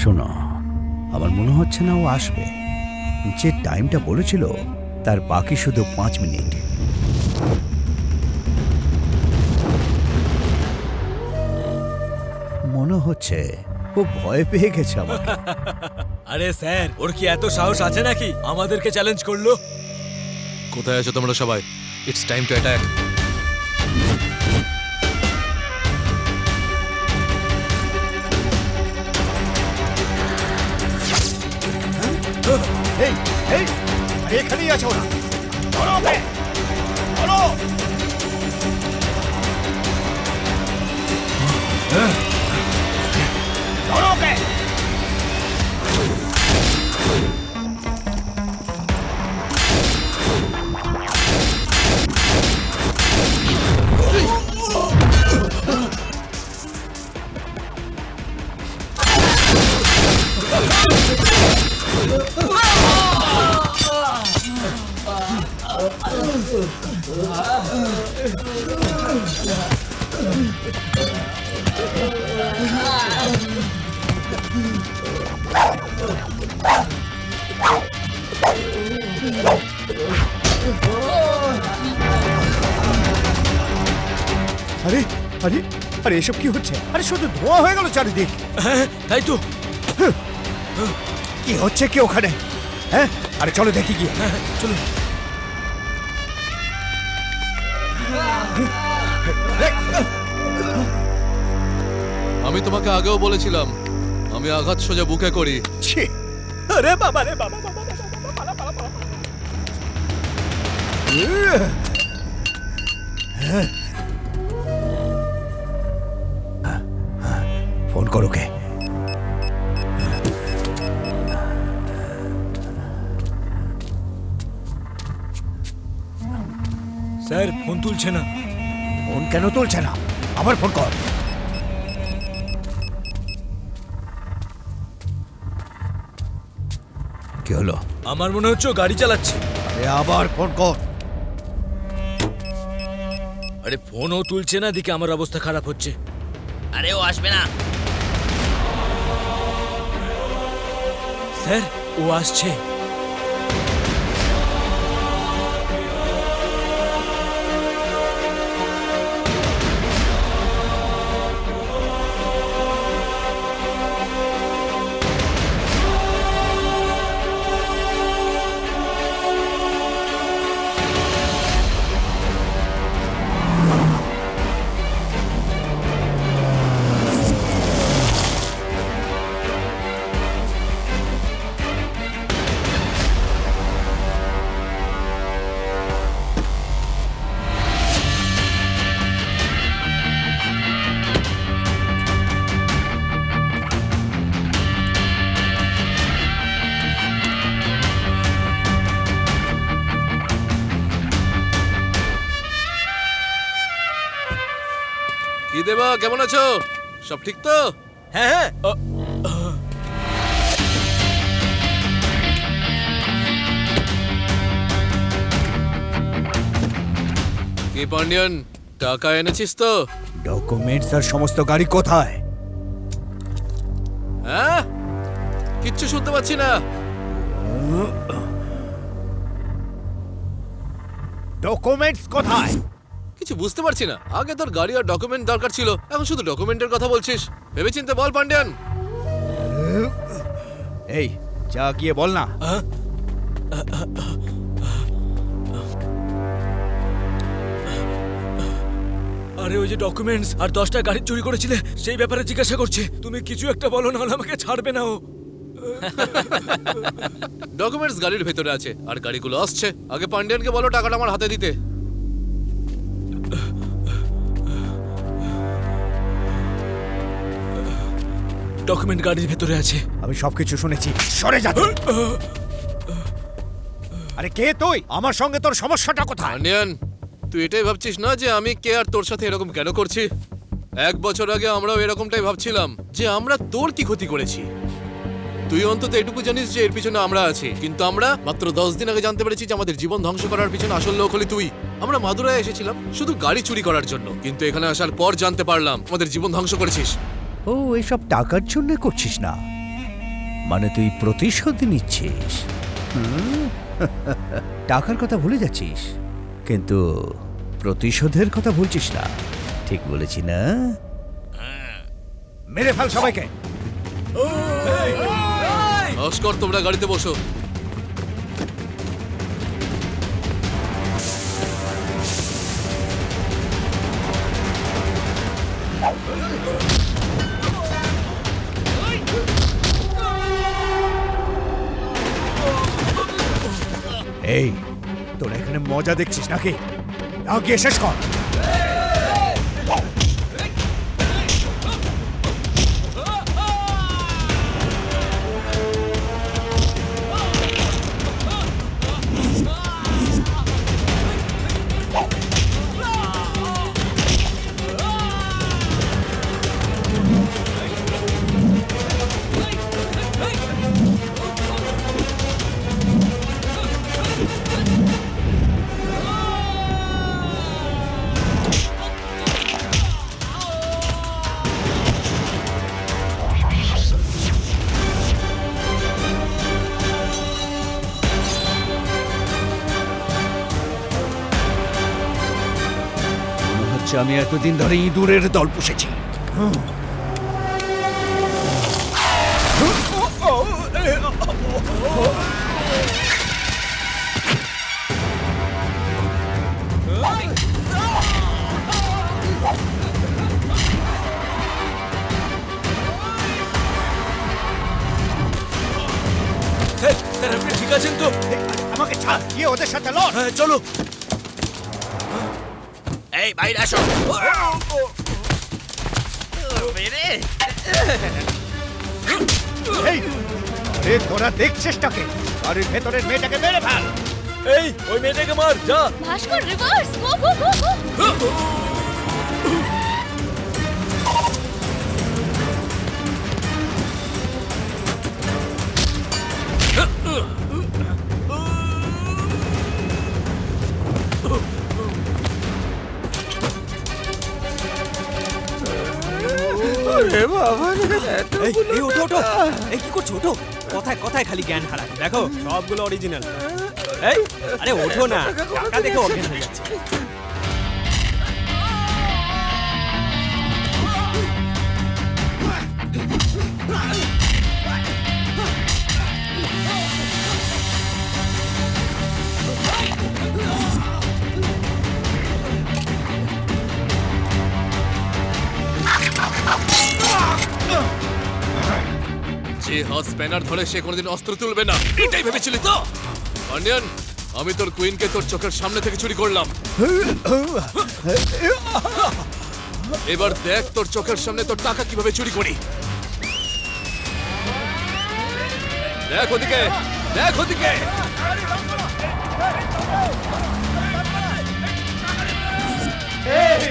শোনো, আমার মনে হচ্ছে না ও আসবে। যে টাইমটা বলেছিল তার বাকি শুধু 5 মিনিট। মনে হচ্ছে ও ভয় পেয়ে গেছে আমাকে। আরে স্যার, ওর কি এত সাহস আছে নাকি আমাদেরকে চ্যালেঞ্জ করলো? কোথায় আছো তোমরা সবাই? It's time to attack. এই এই এখানেই আছে ওরা, ধরো ওকে, ধরো। ধরো ওকে। আরে আরে আরে এসব কি হচ্ছে? আরে শুধু ধোঁয়া হয়ে গেল চারিদিক। হ্যাঁ তাই তো। কি হচ্ছে কি ওখানে? হ্যাঁ, আরে চলো দেখি গিয়ে। চলো। আমি তোমাকে আগেও বলেছিলাম আমি আঘাত সোজা বুকে করি। ছি, আরে বাবা রে বাবা বাবা। ফোন করো কে? স্যার ফোন তুলছে না। ফোন কেন তুলছে না? আবার ফোন কর। কি হলো? আমার মনে হচ্ছে ও গাড়ি চালাচ্ছে। আরে আবার ফোন কর। আরে ফোনও তুলছে না, দিকে আমার অবস্থা খারাপ হচ্ছে। আরে ও আসবে না। স্যার ও আসছে। কি দেবা, কেমন আছো? সব ঠিক তো? হ্যাঁ হ্যাঁ কি পান্ডিয়ান, টাকা এনেছিস তো? ডকুমেন্টস আর সমস্ত গাড়ি কোথায়? হ্যাঁ, কিচ্ছু শুনতে পাচ্ছি না। ডকুমেন্টস কোথায়? কিছু বুঝতে পারছি না। আগে তোর গাড়ি আর ডকুমেন্ট দরকার ছিল, এখন শুধু ডকুমেন্টের কথা বলছিস। ভেবেচিন্তে বল পান্ডিয়ান। এই যা গিয়ে বল না। আরে ওই যে ডকুমেন্টস আর 10টা গাড়ি চুরি করেছিলে সেই ব্যাপারে জিজ্ঞাসা করছে। তুমি কিছু একটা বলো, না হলে আমাকে ছাড়বে না ও। ডকুমেন্টস গাড়ির ভেতরে আছে আর গাড়িগুলো আসছে। আগে পান্ডিয়ানকে বলো টাকাটা আমার হাতে দিতে। ডকুমেন্ট গাড়ির ভেতরে আছে। আমি সবকিছু শুনেছি, সরে যা তুই। আরে কে তুই? আমার সঙ্গে তোর সমস্যাটা কোথায়? পান্ডিয়ান, তুই এটাই ভাবছিস না যে আমি কে আর তোর সাথে এরকম কেন করছি? 1 বছর আগে আমরাও এরকমটাই ভাবছিলাম যে আমরা তোর কি ক্ষতি করেছি। তুই অন্তত এটুকু জানিস যে এর পিছনে আমরা আছি, কিন্তু আমরা মাত্র 10 দিন আগে জানতে পেরেছি যে আমাদের জীবন ধ্বংস করার পিছনে আসল লোক হলি তুই। আমরা মাদুরায় এসেছিলাম শুধু গাড়ি চুরি করার জন্য, কিন্তু এখানে আসার পর জানতে পারলাম আমাদের জীবন ধ্বংস করেছিস। ও এসব টাকার জন্য করছিস না, মানে তুই প্রতিশোধ নিচ্ছিস। টাকার কথা ভুলে যাচ্ছিস, কিন্তু প্রতিশোধের কথা ভুলছিস না। ঠিক বলেছি না? মেরে ফেল সবাইকে। নমস্কার, তোমরা গাড়িতে বসো। এই তোরা এখানে মজা দেখছিস নাকি? আগে শেষ কর। আমি এতদিন ধরে ইঁদুরের দল পুষেছি। স্যার আপনি ঠিক আছেন তো? আমাকে ছাড়, গিয়ে ওদের সাথে লড়। হ্যাঁ চলো। এই বাইরে আসো। এই আরে তোরা দেখছিস টাকে? বাড়ির ভেতরের মেয়েটাকে মেরে ফেল। এই ওই মেয়েটাকে মার, যা। ভাস্কর রিভার্স, গো গো গো গো। আরে বাবা রে, এত এই ওঠো ওঠো। এই কি করছো? ওঠো। কথায় কথায় খালি জ্ঞান হারায়। দেখো সবগুলো অরিজিনাল। এই আরে ওঠো না, টাকা দেখে অজ্ঞান হয়ে যাচ্ছে। যে হাত স্প্যানার ধরে সে কোনোদিন অস্ত্র তুলবে না, এটাই ভেবেছিলি তো? পান্ডিয়ান, আমি তোর কুইনকে তোর চোখের সামনে থেকে চুরি করলাম। এবার দেখ তোর চোখের সামনে তোর টাকা কিভাবে চুরি করি। দেখ ওদিকে, দেখ ওদিকে। এই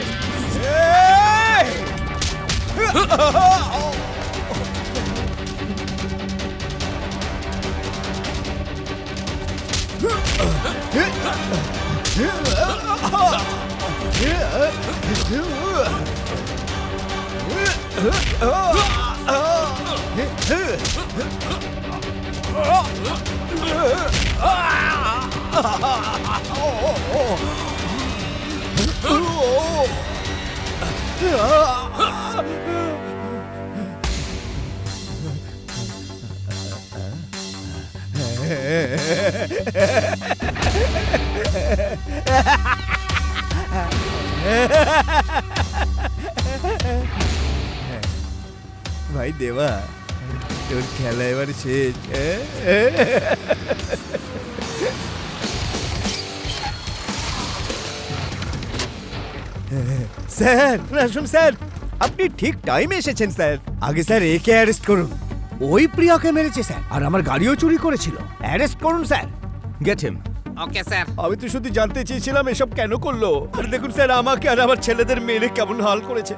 ভাই দেবা, তোর খেলা এবার শেষ। স্যার রাসুন স্যার, আপনি ঠিক টাইমে এসেছেন স্যার। আগে স্যার একে অ্যারেস্ট করুন, ওই প্রিয়াকে মেরেছে স্যার, আর আমার গাড়িও চুরি করেছিল। অ্যারেস্ট করুন sir. Get him. Okay sir. আমি তো শুধু জানতে চেয়েছিলাম এসব কেন করলো। আর দেখুন স্যার, আমাকে আর আমার ছেলেদের মেরে কেমন হাল করেছে।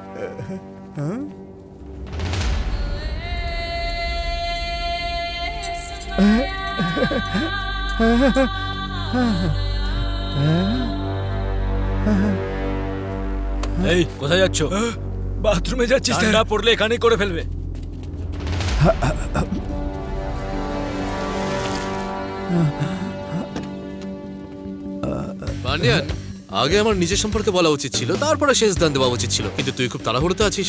এই কোথায় যাচ্ছ? বাথরুমে যাচ্ছি। ঠান্ডা পড়লে এখানেই করে ফেলবে। পান্ডিয়ান, আগে আমার নিজের সম্পর্কে বলা উচিত ছিল, তারপরে শেষ দান দেওয়া উচিত ছিল, কিন্তু তুই খুব তাড়াহুড়োতে আছিস।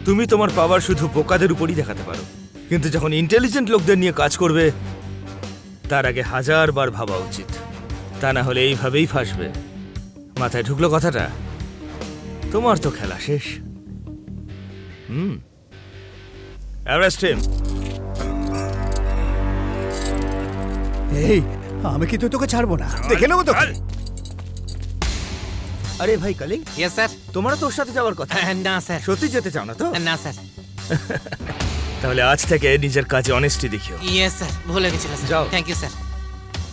তুমি তোমার পাওয়ার শুধু বোকাদের উপরই দেখাতে পারো, কিন্তু যখন ইন্টেলিজেন্ট লোকদের নিয়ে কাজ করবে তার আগে 1000 বার ভাবা উচিত। তা না হলে এইভাবেই ফাঁসবে। মাথায় ঢুকলো কথাটা? তোমার তো খেলা শেষ। Arrest him. এই, আমি কিন্তু তোকে ছাড়বো না, দেখে নেবো তো। আরে ভাই কালিং, ইয়েস স্যার। তোমারও তোর সাথে যাওয়ার কথা। না স্যার। সত্যি যেতে চাও না তো? না স্যার। তাহলে আজ থেকে নিজের কাজে অনেস্টি দেখিও। ইয়েস স্যার, ভুলে গেছিলাম স্যার। যাও। Thank you sir.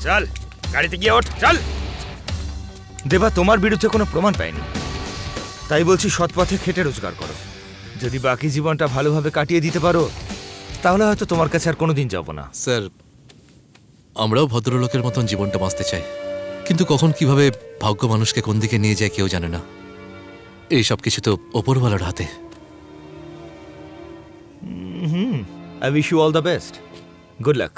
চল গাড়িতে গিয়ে ওঠ, চল। দেবা তোমার বিরুদ্ধে কোনো প্রমাণ পাইনি, তাই বলছি সৎ পথে খেটে রোজগার করো। যদি বাকি জীবনটা ভালোভাবে কাটিয়ে দিতে পারো তাহলে হয়তো তোমার কাছে আর কোনোদিন যাব না। স্যার, আমরাও ভদ্রলোকের মতন জীবনটা বাঁচতে চাই, কিন্তু কখন কিভাবে ভাগ্য মানুষকে কোন দিকে নিয়ে যায় কেউ জানে না। এই সব কিছু তো ওপরওয়ালার হাতে। I wish you all the best. Good luck.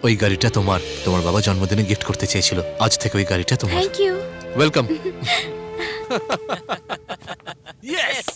ওই গাড়িটা তোমার বাবা জন্মদিনে গিফট করতে চেয়েছিল, আজ থেকে ওই গাড়িটা তোমার। Thank you. ওয়েলকাম। ইয়েস।